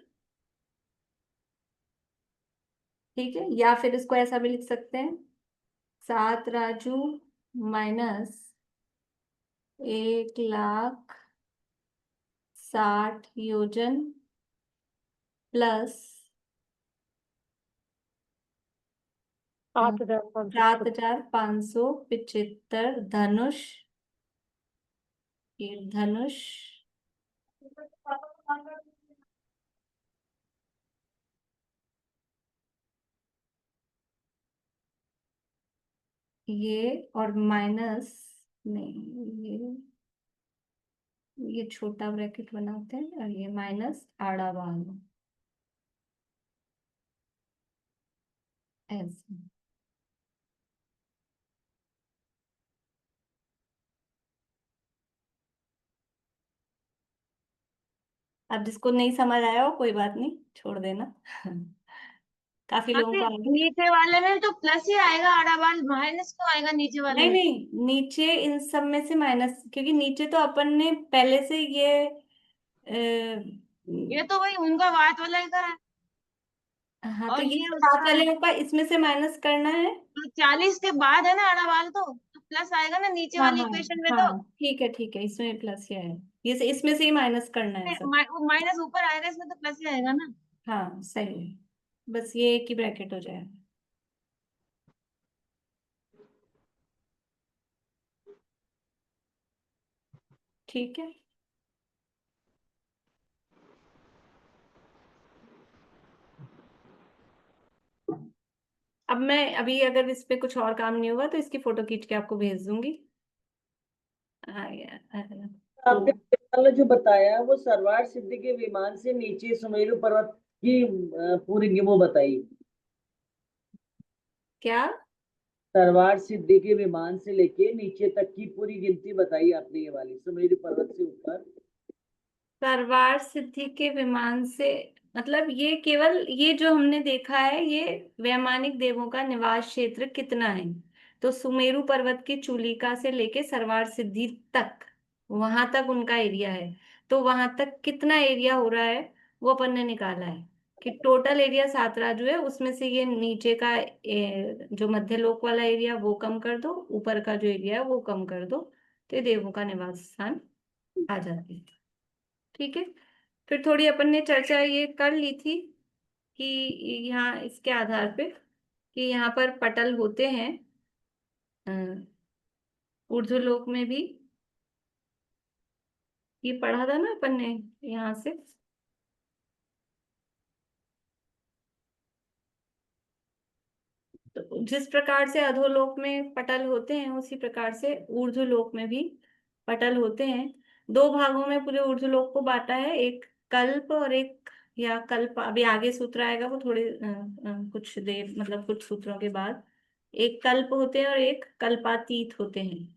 ठीक है, या फिर इसको ऐसा भी लिख सकते हैं, 7 राजू माइनस 1,60,000 योजन प्लस 7,575 धनुष, ये धनुष ये, और माइनस नहीं, ये छोटा ब्रैकेट बनाते हैं, और ये माइनस आड़ा बाल। ऐसे। अब जिसको नहीं समझ आया हो कोई बात नहीं, छोड़ देना। काफी लोगों को आगे। नीचे वाले में तो प्लस ही आएगा, आड़ा बाल माइनस क्यों आएगा नीचे वाले नहीं में? नहीं, नीचे इन सब में से माइनस, क्योंकि नीचे तो अपन ने पहले से ये ये तो वही उनका बात वाला का है, हाँ, तो और ये ये सात उसका है। वाले का इसमें से माइनस करना है। तो 40 के बाद है ना आड़ा बाल, तो प्लस आएगा ना नीचे हाँ वाली हाँ इक्वेशन में तो। हाँ, ठीक है, इसमें प्लस ही है। ये इसमें से ही माइनस करना है सब। माइनस ऊपर आएगा, इसमें तो प्लस ही आएगा ना। हाँ सही है, बस ये एक ही ब्रैकेट हो जाएगा। ठीक है। अब मैं अभी अगर इस पे कुछ और काम नहीं होगा तो इसकी फोटो खींच के आपको भेज दूंगी। आपने वाला जो बताया वो सरवार सिद्धि के विमान से नीचे सुमेरु पर्वत की पूरी वो बताई। क्या? सरवार सिद्धि के विमान से लेके नीचे तक की पूरी गिनती बताई आपने, ये वाली सुमेरु पर्वत से ऊपर। सरवार सिद्धि के विमान से मतलब ये केवल ये जो हमने देखा है, ये वैमानिक देवों का निवास क्षेत्र कितना है, तो सुमेरु पर्वत की चूलिका से लेके सरवार सिद्धि तक, वहां तक उनका एरिया है। तो वहां तक कितना एरिया हो रहा है वो अपन ने निकाला है कि टोटल एरिया 7 राजू है, उसमें से ये नीचे का जो मध्यलोक वाला एरिया वो कम कर दो, ऊपर का जो एरिया है वो कम कर दो, तो ये देवों का निवास स्थान आ जाते हैं। ठीक है। फिर थोड़ी अपन ने चर्चा ये कर ली थी कि यहाँ इसके आधार पे कि यहाँ पर पटल होते हैं ऊर्ध्वलोक में भी, ये पढ़ा था ना अपन ने यहाँ से। तो जिस प्रकार से अधोलोक में पटल होते हैं उसी प्रकार से ऊर्ध्वलोक में भी पटल होते हैं। 2 भागों में पूरे ऊर्ध्वलोक को बांटा है, एक कल्प और एक, या कल्प अभी आगे सूत्र आएगा वो थोड़े कुछ देर मतलब कुछ सूत्रों के बाद, एक कल्प होते हैं और एक कल्पातीत होते हैं।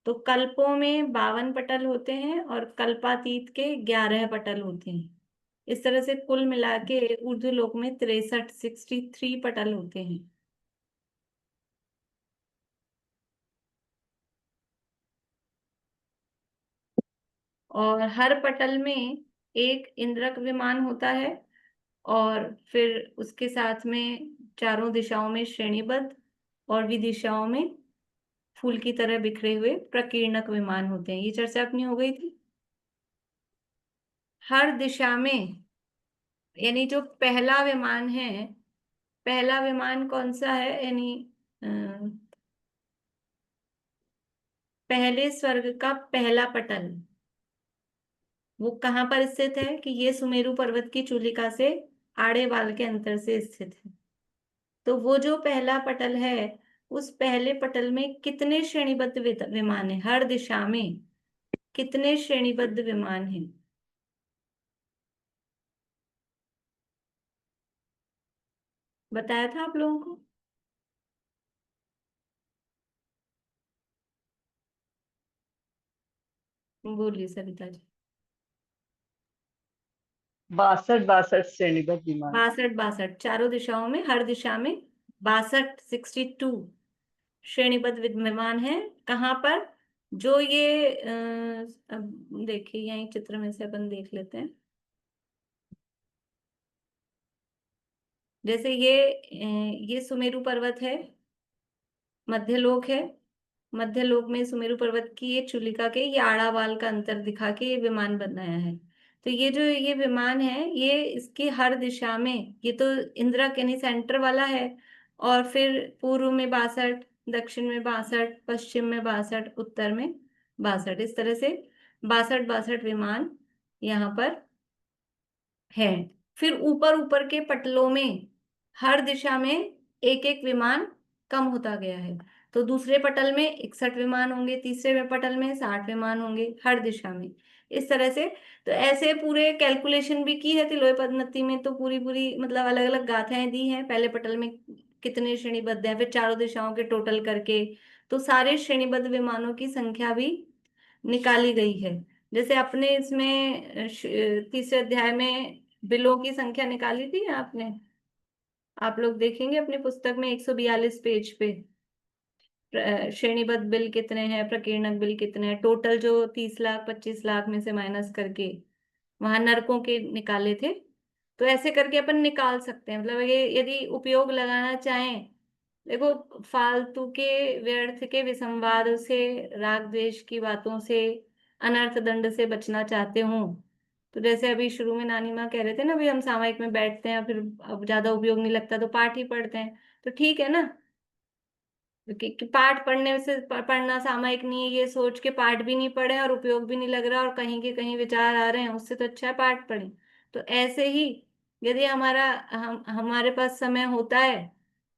तो कल्पों में 52 पटल होते हैं और कल्पातीत के 11 पटल होते हैं। इस तरह से कुल मिला के ऊर्ध्वलोक में 63 पटल होते हैं। और हर पटल में एक इंद्रक विमान होता है, और फिर उसके साथ में चारों दिशाओं में श्रेणीबद्ध और विदिशाओं में फूल की तरह बिखरे हुए प्रकीर्णक विमान होते हैं। ये चर्चा अपनी हो गई थी। हर दिशा में, यानी जो पहला विमान है, पहला विमान कौन सा है, यानी अ, पहले स्वर्ग का पहला पटल वो कहाँ पर स्थित है कि ये सुमेरु पर्वत की चूलिका से आड़े बाल के अंतर से स्थित है। तो वो जो पहला पटल है, उस पहले पटल में कितने श्रेणीबद्ध विमान है, हर दिशा में कितने श्रेणीबद्ध विमान हैं? बताया था आप लोगों को। बोलिए सरिता जी। 62 श्रेणीबद्ध विमान। 62 चारों दिशाओं में, हर दिशा में 62 श्रेणीबद्ध विमान है। कहाँ पर? जो ये अब देखिए यही चित्र में से अपन देख लेते हैं। जैसे ये सुमेरु पर्वत है, मध्यलोक है, मध्यलोक में सुमेरु पर्वत की ये चूलिका के ये आड़ा बाल का अंतर दिखा के ये विमान बनाया है। तो ये जो ये विमान है, ये इसकी हर दिशा में, ये तो इंद्रक यानी सेंटर वाला है, और फिर पूर्व में 62, दक्षिण में 62, पश्चिम में 62, उत्तर में 62, इस तरह से 62 विमान यहाँ पर है। फिर ऊपर ऊपर के पटलों में हर दिशा में एक एक विमान कम होता गया है। तो दूसरे पटल में 61 विमान होंगे, तीसरे में पटल में 60 विमान होंगे हर दिशा में, इस तरह से। तो ऐसे पूरे कैलकुलेशन भी की है तिलोय पद्धति में, तो पूरी पूरी मतलब अलग अलग गाथाएं दी हैं। पहले पटल में कितने श्रेणीबद्ध हैं, फिर चारों दिशाओं के टोटल करके तो सारे श्रेणीबद्ध विमानों की संख्या भी निकाली गई है। जैसे अपने इसमें तीसरे अध्याय में बिलों की संख्या निकाली थी आपने, आप लोग देखेंगे अपनी पुस्तक में 142 पेज पे श्रेणीबद्ध बिल कितने हैं, प्रकीर्णक बिल कितने हैं, टोटल जो 30 लाख 25 लाख में से माइनस करके वहां नरकों के निकाले थे। तो ऐसे करके अपन निकाल सकते हैं, मतलब ये यदि उपयोग लगाना चाहें, देखो फालतू के व्यर्थ के विसंवाद से, राग द्वेष की बातों से, अनर्थ दंड से बचना चाहते हो तो जैसे अभी शुरू में नानी माँ कह रहे थे ना, भाई हम सामयिक में बैठते हैं फिर अब ज्यादा उपयोग नहीं लगता तो पाठ ही पढ़ते हैं, तो ठीक है ना, कि पाठ पढ़ने से पढ़ना सामयिक नहीं है ये सोच के पाठ भी नहीं पढ़े और उपयोग भी नहीं लग रहा और कहीं के कहीं विचार आ रहे हैं, उससे तो अच्छा है पाठ पढ़ें। तो ऐसे ही यदि हमारे पास समय होता है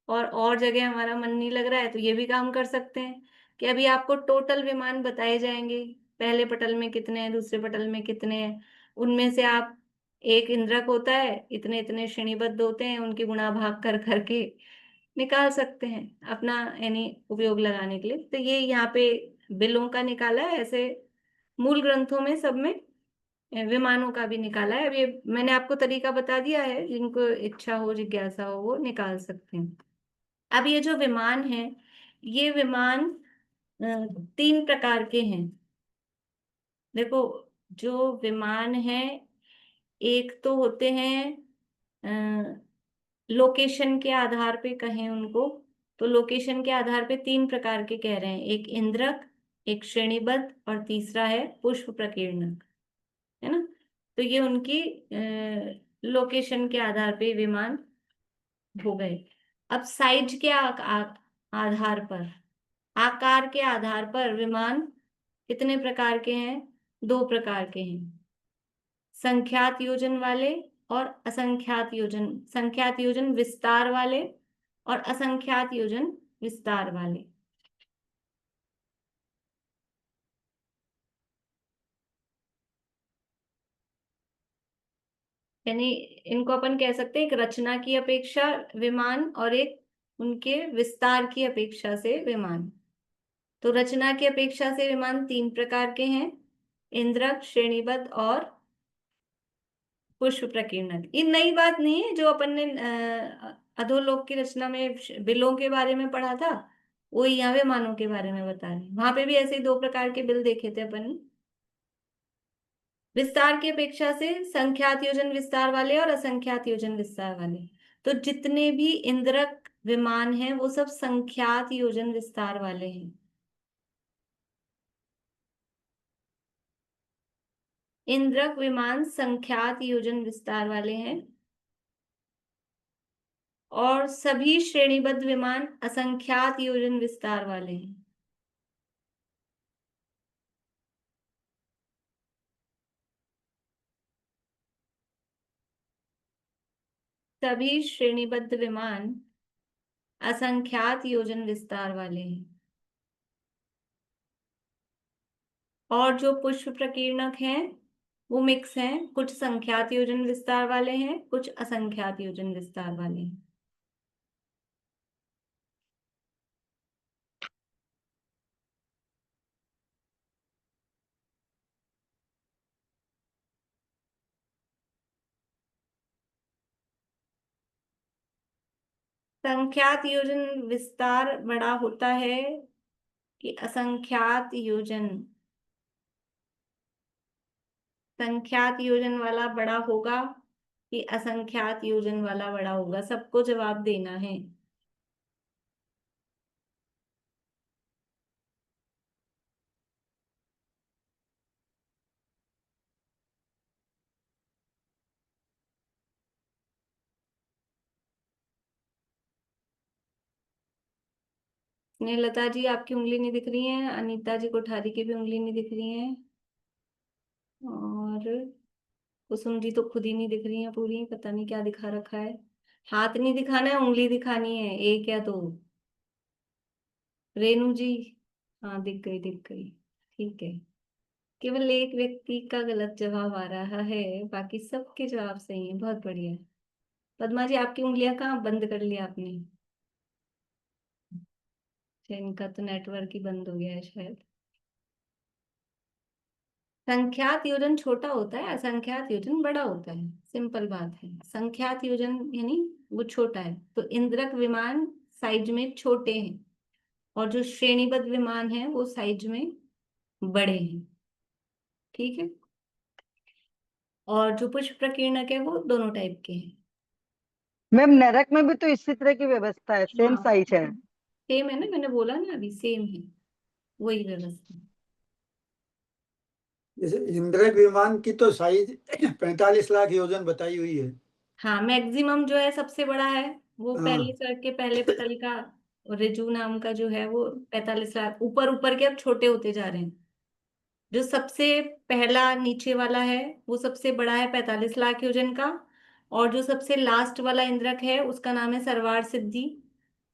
और जगह हमारा मन नहीं लग रहा है तो ये भी काम कर सकते हैं कि अभी आपको टोटल विमान बताए जाएंगे, पहले पटल में कितने हैं, दूसरे पटल में कितने हैं, उनमें से आप एक इंद्रक होता है, इतने इतने श्रेणीबद्ध होते हैं, उनकी गुणा भाग कर करके निकाल सकते हैं अपना यानी उपयोग लगाने के लिए। तो ये यहाँ पे बिलों का निकाला है, ऐसे मूल ग्रंथों में सब में विमानों का भी निकाला है। अब ये मैंने आपको तरीका बता दिया है, जिनको इच्छा हो जिज्ञासा हो वो निकाल सकते हैं। अब ये जो विमान है, ये विमान 3 प्रकार के हैं। देखो जो विमान है, एक तो होते हैं लोकेशन के आधार पे कहें उनको, तो लोकेशन के आधार पे 3 प्रकार के कह रहे हैं, एक इंद्रक, एक श्रेणीबद्ध और तीसरा है पुष्प प्रकीर्णक, है ना। तो ये उनकी लोकेशन के आधार पे विमान हो गए। अब साइज के आधार पर, आकार के आधार पर विमान कितने प्रकार के हैं? 2 प्रकार के हैं, संख्यात योजन वाले और असंख्यात योजन, संख्यात योजन विस्तार वाले और असंख्यात योजन विस्तार वाले। यानी इनको अपन कह सकते हैं एक रचना की अपेक्षा विमान और एक उनके विस्तार की अपेक्षा से विमान। तो रचना की अपेक्षा से विमान 3 प्रकार के हैं, इंद्रक, श्रेणीबद्ध और पुष्प प्रकीर्णक। ये नई बात नहीं है, जो अपन ने अधोलोक की रचना में बिलों के बारे में पढ़ा था वो यहाँ विमानों के बारे में बता रहे हैं। वहां पे भी ऐसे ही 2 प्रकार के बिल देखे थे अपन ने। विस्तार की अपेक्षा से संख्यात योजन विस्तार वाले और असंख्यात योजन विस्तार वाले। तो जितने भी इंद्रक विमान हैं वो सब संख्यात योजन विस्तार वाले हैं। इंद्रक विमान संख्यात योजन विस्तार वाले हैं और सभी श्रेणीबद्ध विमान असंख्यात योजन विस्तार वाले हैं। सभी श्रेणीबद्ध विमान असंख्यात योजन विस्तार वाले हैं। और जो पुष्प प्रकीर्णक हैं वो मिक्स हैं, कुछ संख्यात योजन विस्तार वाले हैं, कुछ असंख्यात योजन विस्तार वाले हैं। संख्यात योजन विस्तार बड़ा होता है कि असंख्यात योजन? संख्यात योजन वाला बड़ा होगा कि असंख्यात योजन वाला बड़ा होगा? सबको जवाब देना है। स्नेहलता जी आपकी उंगली नहीं दिख रही है, अनीता जी कोठारी की भी उंगली नहीं दिख रही है, और कुसुम जी तो खुद ही नहीं दिख रही है पूरी, पता नहीं क्या दिखा रखा है। हाथ नहीं दिखाना है, उंगली दिखानी है, 1 या 2। रेणु जी, हाँ दिख गई दिख गई, ठीक है। केवल एक व्यक्ति का गलत जवाब आ रहा है, बाकी सबके जवाब सही है, बहुत बढ़िया। पद्मा जी आपकी उंगलियां कहाँ बंद कर लिया आपने? इनका तो नेटवर्क ही बंद हो गया है शायद। संख्यात योजन छोटा होता है, असंख्यात योजन बड़ा होता है, सिंपल बात है। संख्यात योजन यानी वो छोटा है, तो इंद्रक विमान साइज में छोटे हैं, और जो श्रेणीबद्ध विमान है वो साइज में बड़े हैं। ठीक है। और जो पुष्प प्रकीर्णक है वो दोनों टाइप के हैं। मैम नरक में भी तो इसी तरह की व्यवस्था है, सेम हाँ, साइज है। सेम है ना, मैंने बोला ना अभी, सेम है, वही व्यवस्था। जैसे इंद्रक विमान की तो साइज 45 लाख योजन बताई हुई है। हाँ, मैक्सिमम जो है सबसे बड़ा है वो हाँ। पहले सड़क के पहले पटल का, रिजू नाम का जो है वो 45 लाख, ऊपर ऊपर के अब छोटे होते जा रहे हैं। जो सबसे पहला नीचे वाला है वो सबसे बड़ा है 45 लाख योजन का, और जो सबसे लास्ट वाला इंद्रक है उसका नाम है सरवार सिद्धि,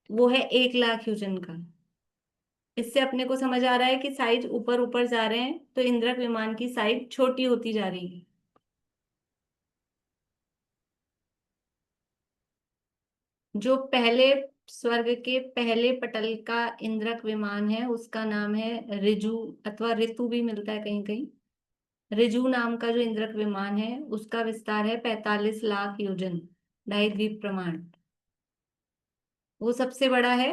वो है 1 लाख योजन का। इससे अपने को समझ आ रहा है कि साइज ऊपर ऊपर जा रहे हैं, तो इंद्रक विमान की साइज छोटी होती जा रही है। जो पहले स्वर्ग के पहले पटल का इंद्रक विमान है उसका नाम है ऋजु, अथवा ऋतु भी मिलता है कहीं कहीं। ऋजु नाम का जो इंद्रक विमान है उसका विस्तार है 45 लाख योजन, ढाई द्वीप प्रमाण। वो सबसे बड़ा है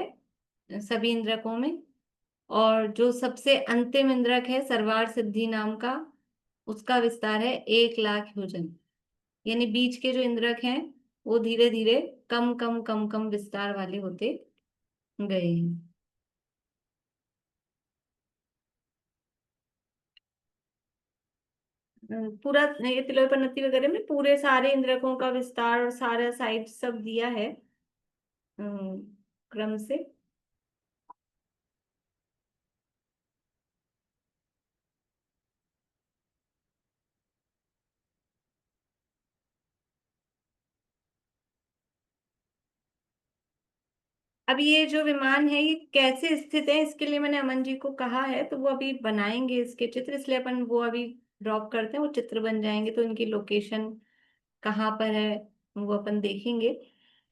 सभी इंद्रकों में। और जो सबसे अंतिम इंद्रक है सरवार सिद्धि नाम का, उसका विस्तार है 1 लाख योजन। यानी बीच के जो इंद्रक हैं वो धीरे धीरे कम कम कम कम विस्तार वाले होते गए हैं। पूरा ये तिलोपन्नति वगैरह में पूरे सारे इंद्रकों का विस्तार और सारा साइट सब दिया है क्रम से। अब ये जो विमान है ये कैसे स्थित है, इसके लिए मैंने अमन जी को कहा है, तो वो अभी बनाएंगे इसके चित्र, इसलिए अपन वो अभी ड्रॉप करते हैं, वो चित्र बन जाएंगे तो इनकी लोकेशन कहाँ पर है वो अपन देखेंगे।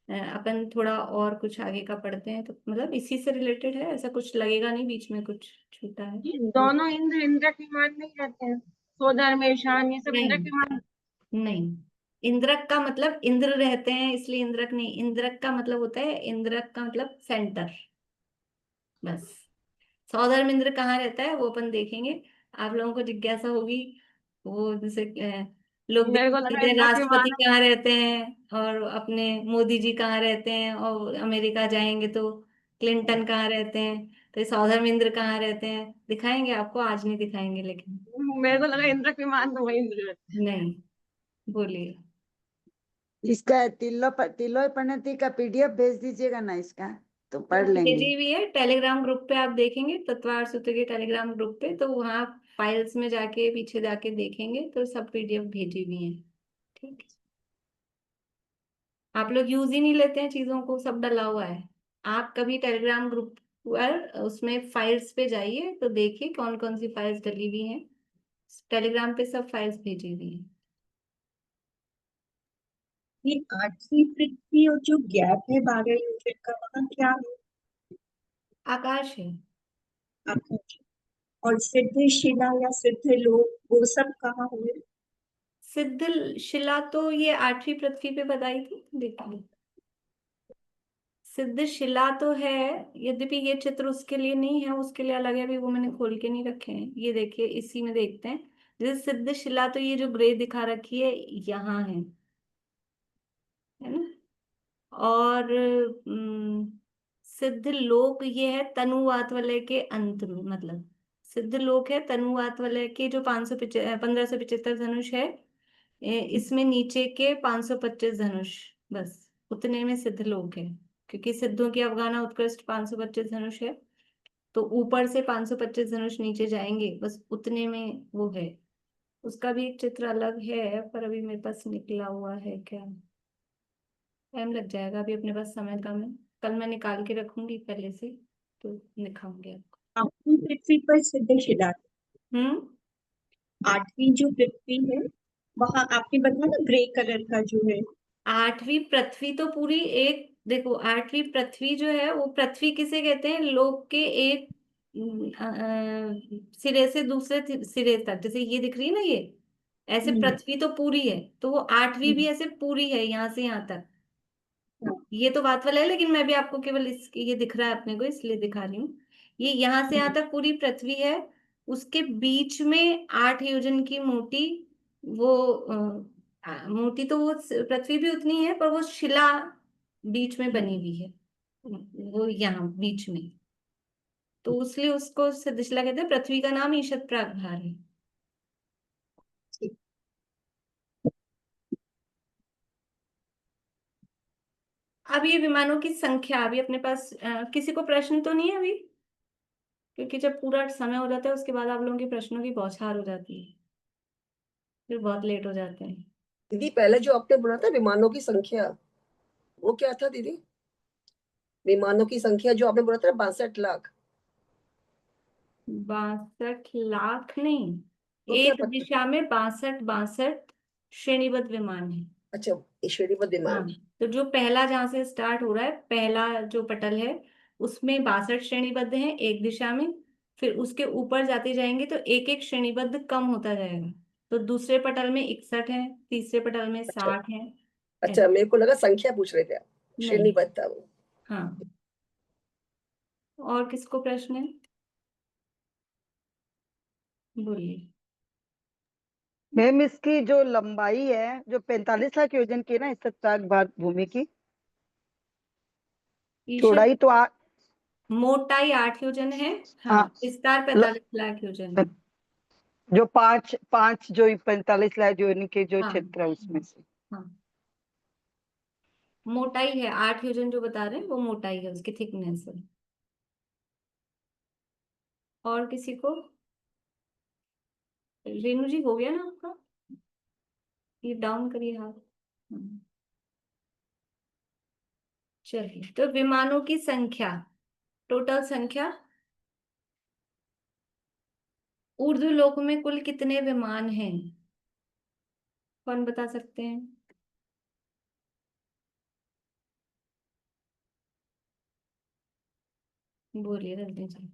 अपन थोड़ा और कुछ आगे का पढ़ते हैं, तो मतलब इसी से रिलेटेड है, ऐसा कुछ लगेगा नहीं बीच में कुछ छूटा है। ये दोनों इंद्रक विमान नहीं रहते हैं, स्वधर्म ईशान ये सब इंद्रक नहीं विमान। नहीं, इंद्रक का मतलब इंद्र रहते हैं इसलिए इंद्रक नहीं, इंद्रक का मतलब होता है, इंद्रक का मतलब सेंटर, बस। सौधर्म इंद्र कहाँ रहता है वो अपन देखेंगे। आप लोगों को जिज्ञासा होगी, वो जैसे लोग मेरे को देखते लगा हैं इंद्रक राष्ट्रपति विमान। कहाँ रहते हैं और अपने मोदी जी कहाँ रहते हैं, और अमेरिका जाएंगे तो क्लिंटन कहाँ रहते हैं, तो ये सौधर्म इंद्र कहाँ रहते हैं दिखाएंगे आपको, आज नहीं दिखाएंगे लेकिन। मेरे को लगा इंद्रक विमान तो वही इंद्र रहते नहीं, बोलिए। इसका तिलोपन्नति का पीडीएफ भेज दीजिएगा ना इसका, तो पढ़ लेंगे। भेजी हुई है टेलीग्राम ग्रुप पे, आप देखेंगे तत्वार सूत्र के टेलीग्राम ग्रुप पे, तो वहाँ फाइल्स में जाके पीछे जाके देखेंगे तो सब पीडीएफ भेजी हुई है। ठीक है, आप लोग यूज ही नहीं लेते हैं चीजों को, सब डला हुआ है। आप कभी टेलीग्राम ग्रुप पर उसमें फाइल्स पे जाइए तो देखिए कौन कौन सी फाइल्स डली हुई हैं, टेलीग्राम पे सब फाइल्स भेजी हुई हैं। ये 8वीं पृथ्वी और जो गैप है 12 योजन का, वहाँ क्या है? आकाश है। आकाश। और सिद्ध शिला या सिद्ध लोक वो सब कहाँ हुए? सिद्ध शिला तो ये 8वीं पृथ्वी पे बताई थी, देखिए सिद्ध शिला तो है, यद्यपि ये चित्र उसके लिए नहीं है, उसके लिए अलग है, अभी वो मैंने खोल के नहीं रखे हैं, ये देखिए इसी में देखते हैं। जैसे सिद्ध शिला तो ये जो ग्रे दिखा रखी है यहाँ है ना। और सिद्ध लोक ये है तनुवात वलय के अंत में, मतलब सिद्ध लोक है तनुवात वलय के जो 1575 धनुष है, इसमें नीचे के 525 धनुष, बस उतने में सिद्ध लोक है। क्योंकि सिद्धों की अवगाना उत्कृष्ट 525 धनुष है, तो ऊपर से 525 धनुष नीचे जाएंगे, बस उतने में वो है। उसका भी एक चित्र अलग है पर अभी मेरे पास निकला हुआ है क्या, टाइम लग जाएगा, अभी अपने पास समय कम है, कल मैं निकाल के रखूंगी पहले से तो दिखाऊंगी आपको। 8वीं पृथ्वी पर सिद्ध शिला। 8वीं जो पृथ्वी है वहां आपने बताया ना ग्रे कलर का जो है। 8वीं पृथ्वी तो पूरी एक देखो 8वीं पृथ्वी जो है वो पृथ्वी किसे कहते हैं, लोक के एक सिरे से दूसरे सिरे तक, जैसे ये दिख रही है ना ये, ऐसे पृथ्वी तो पूरी है, तो वो 8वीं भी ऐसे पूरी है यहाँ से यहाँ तक। ये तो बात वाला है, लेकिन मैं भी आपको केवल ये दिख रहा है अपने को इसलिए दिखा रही हूँ। ये यहाँ से यहाँ तक पूरी पृथ्वी है, उसके बीच में 8 योजन की मोटी वो मोटी तो वो पृथ्वी भी उतनी है, पर वो शिला बीच में बनी हुई है, वो यहाँ बीच में, तो इसलिए उसको सिद्धशिला कहते हैं। पृथ्वी का नाम ईशत प्रागभार है। अब ये विमानों की संख्या, अभी अपने पास किसी को प्रश्न तो नहीं है अभी, क्योंकि जब पूरा समय हो जाता है उसके बाद आप लोगों के प्रश्नों की बौछार हो जाती है, फिर बहुत लेट हो जाते हैं। दीदी पहले जो आपने बोला था विमानों की संख्या, वो क्या था दीदी? विमानों की संख्या जो आपने बोला था 62 लाख। 62 लाख नहीं, तो एक दिशा में 62 श्रेणीबद्ध विमान है। अच्छा, श्रेणीबद्ध विमान। हाँ, तो जो पहला जहां से स्टार्ट हो रहा है, पहला जो पटल है उसमें 62 श्रेणीबद्ध है एक दिशा में, फिर उसके ऊपर जाते जाएंगे तो एक एक श्रेणीबद्ध कम होता जाएगा, तो दूसरे पटल में 61 है, तीसरे पटल में 60 है। अच्छा, मेरे को लगा संख्या पूछ रहे थे आप, श्रेणीबद्ध था वो। हाँ, और किसको प्रश्न है, बोलिए। मैम इसकी जो लंबाई है जो 45 लाख योजन की है ना, इस भारत भूमि की चौड़ाई तो मोटाई 8 योजन है, हाँ, विस्तार 45 लाख योजन है। जो पांच जो 45 लाख योजन के जो क्षेत्र है उसमें से। हाँ, मोटाई है 8 योजन जो बता रहे हैं वो मोटाई है, उसकी थिकनेस है। और किसी को? रेणु जी हो गया ना आपका, ये डाउन करिए हाथ। चलिए, तो विमानों की संख्या, टोटल संख्या, ऊर्ध्वलोक में कुल कितने विमान हैं, कौन बता सकते हैं? बोलिए रजनी जी।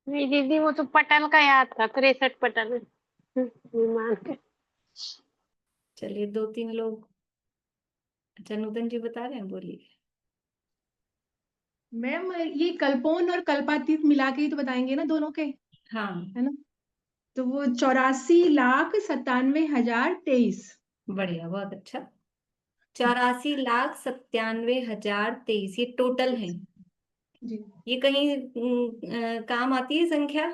नहीं दीदी, वो तो पटल का याद था, 63 पटल विमान के। चलिए 2-3 लोग, अच्छा नूतन जी बता रहे हैं, बोलिए। मैम ये कल्पोन और कल्पातीत मिला के ही तो बताएंगे ना दोनों के, हाँ है ना, तो वो 84,97,023। बढ़िया, बहुत अच्छा। 84,97,023 ये टोटल है जी। ये कहीं काम आती है संख्या,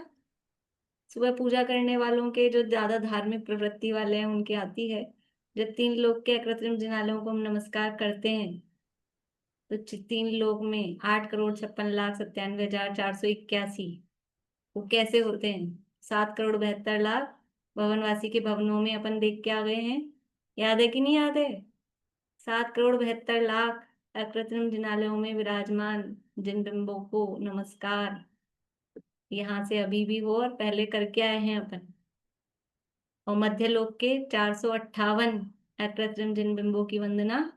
सुबह पूजा करने वालों के, जो ज्यादा धार्मिक प्रवृत्ति वाले हैं उनके आती है। जब 3 लोग के अकृत्रिम जिनालयों को हम नमस्कार करते हैं तो 3 लोग में 8,56,97,481 वो कैसे होते हैं? 7,72,00,000 भवनवासी के भवनों में अपन देख के आ गए हैं, याद है कि नहीं याद है? 7,72,00,000 अकृत्रिम जिनालयों में विराजमान जिन बिंबों को नमस्कार यहाँ से अभी भी हो और पहले करके आए हैं अपन। और मध्य लोक के 458 अकृत्रिम जिन बिंबों की वंदना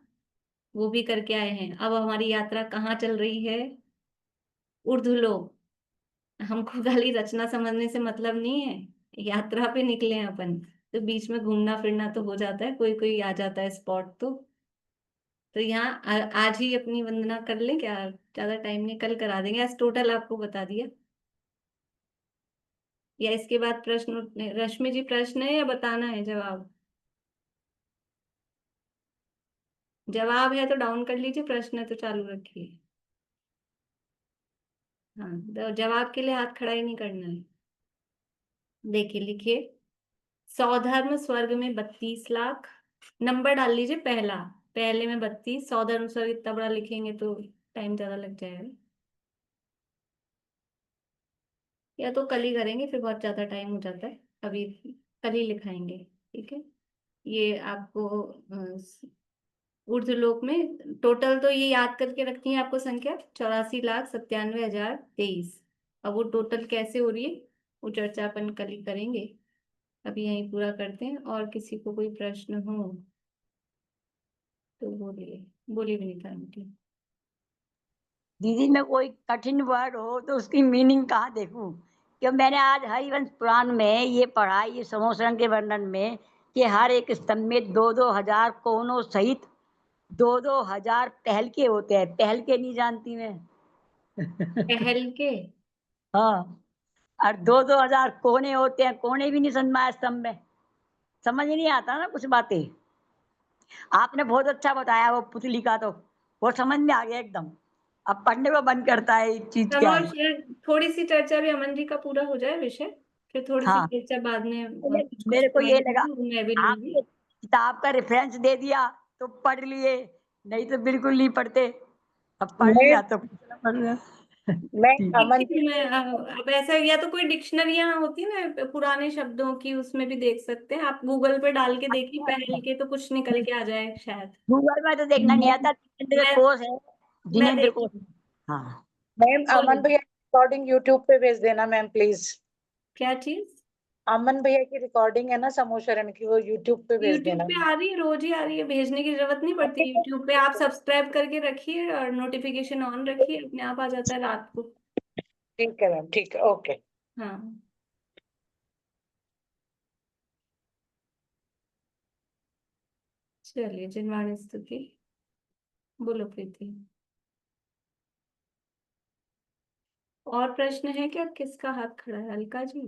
वो भी करके आए हैं। अब हमारी यात्रा कहाँ चल रही है? ऊर्ध्वलोक। हमको खाली रचना समझने से मतलब नहीं है, यात्रा पे निकले हैं अपन, तो बीच में घूमना फिरना तो हो जाता है, कोई कोई आ जाता है स्पॉट। तो यहाँ आज ही अपनी वंदना कर लें क्या? ज्यादा टाइम नहीं, कल करा देंगे, आज टोटल आपको बता दिया। या इसके बाद प्रश्न, रश्मि जी प्रश्न है या बताना है जवाब? जवाब है तो डाउन कर लीजिए, प्रश्न है तो चालू रखिए। हाँ, तो जवाब के लिए हाथ खड़ा ही नहीं करना है। देखिए लिखिए, सौधर्म स्वर्ग में 32 लाख, नंबर डाल लीजिए, पहला पहले में 32, सौधर्म स्वर्ग इतना बड़ा लिखेंगे तो टाइम ज्यादा लग जाएगा, या तो कल ही करेंगे, फिर बहुत ज्यादा टाइम हो जाता है, अभी कल ही लिखाएंगे, ठीक है। ये आपको ऊर्ध्वलोक में टोटल तो ये याद करके रखनी है आपको संख्या, 84,97,023। अब वो टोटल कैसे हो रही है वो चर्चा अपन कल ही करेंगे, अभी यहीं पूरा करते हैं। और किसी को कोई प्रश्न हो तो बोलिए, बोलिए विनीता आंटी। दीदी में कोई कठिन वर्ड हो तो उसकी मीनिंग कहाँ देखूं? क्यों मैंने आज हरिवंश पुराण में ये पढ़ा, ये समोसरण के वर्णन में, कि हर एक स्तंभ में 2-2 हजार कोनों सहित 2-2 हजार पहलके होते हैं। पहलके नहीं जानती मैं। पहल के? हाँ, और 2-2 हजार कोने होते हैं। कोने भी नहीं समझ में आया स्तंभ में। समझ ही नहीं आता ना कुछ बातें। आपने बहुत अच्छा बताया वो पुतली का, तो वो समझ में आ गया एकदम। अब पढ़ने को मन करता है ये चीज क्या है। थोड़ी सी चर्चा भी अमन जी का पूरा हो जाए विषय, फिर थोड़ी सी हाँ, चर्चा बाद में कुछ मेरे को ये लगा मैं भी लूंगी। आपने किताब का रेफरेंस दे दिया तो पढ़ लिए, नहीं तो बिल्कुल नहीं पढ़ते। अब पढ़ लिया तो पढ़ लिया। मैं अब ऐसा, या तो कोई डिक्शनरियां होती है ना पुराने शब्दों की, उसमें भी देख सकते हैं आप। गूगल पे डाल के देखिए पहल के, तो कुछ निकल के आ जाए शायद। गूगल में तो देखना नहीं आता। जिनेंद्र मैं कोश है, मैं जिनेंद्र देखी। कोश। हाँ, मैम अमन भैया रिकॉर्डिंग यूट्यूब पे भेज देना मैम प्लीज। क्या चीज? अमन भैया की रिकॉर्डिंग है ना समोशरण की, वो यूट्यूब पे भेज यूट्यूब देना। पे आ रही है, रोज ही आ रही है, भेजने की जरूरत नहीं पड़ती। यूट्यूब पे आप सब्सक्राइब करके रखिए और नोटिफिकेशन ऑन रखिए, अपने आप आ जाता है रात को। ठीक है मैम, ठीक है, ओके। हाँ, चलिए जिनवाणी स्तुति बोलो प्रीति। और प्रश्न है क्या? किसका हाथ खड़ा है? अलका जी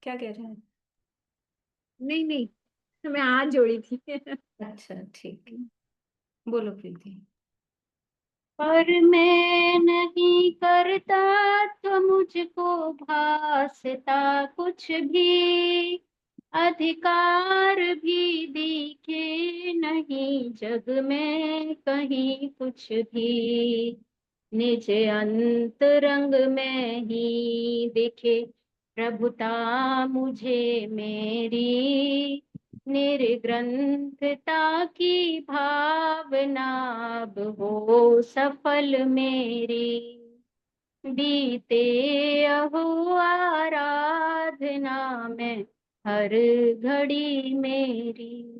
क्या कह रहे हैं? नहीं नहीं, मैं हाथ जोड़ी थी। अच्छा ठीक, बोलो प्रीति। पर मैं नहीं करता तो मुझको भासता कुछ भी, अधिकार भी दिखे नहीं जग में कहीं कुछ भी, निज अंतरंग में ही दिखे प्रभुता मुझे मेरी, निर्ग्रंथता की भावना अब हो सफल मेरी, बीते अहो आराधना में हर घड़ी मेरी।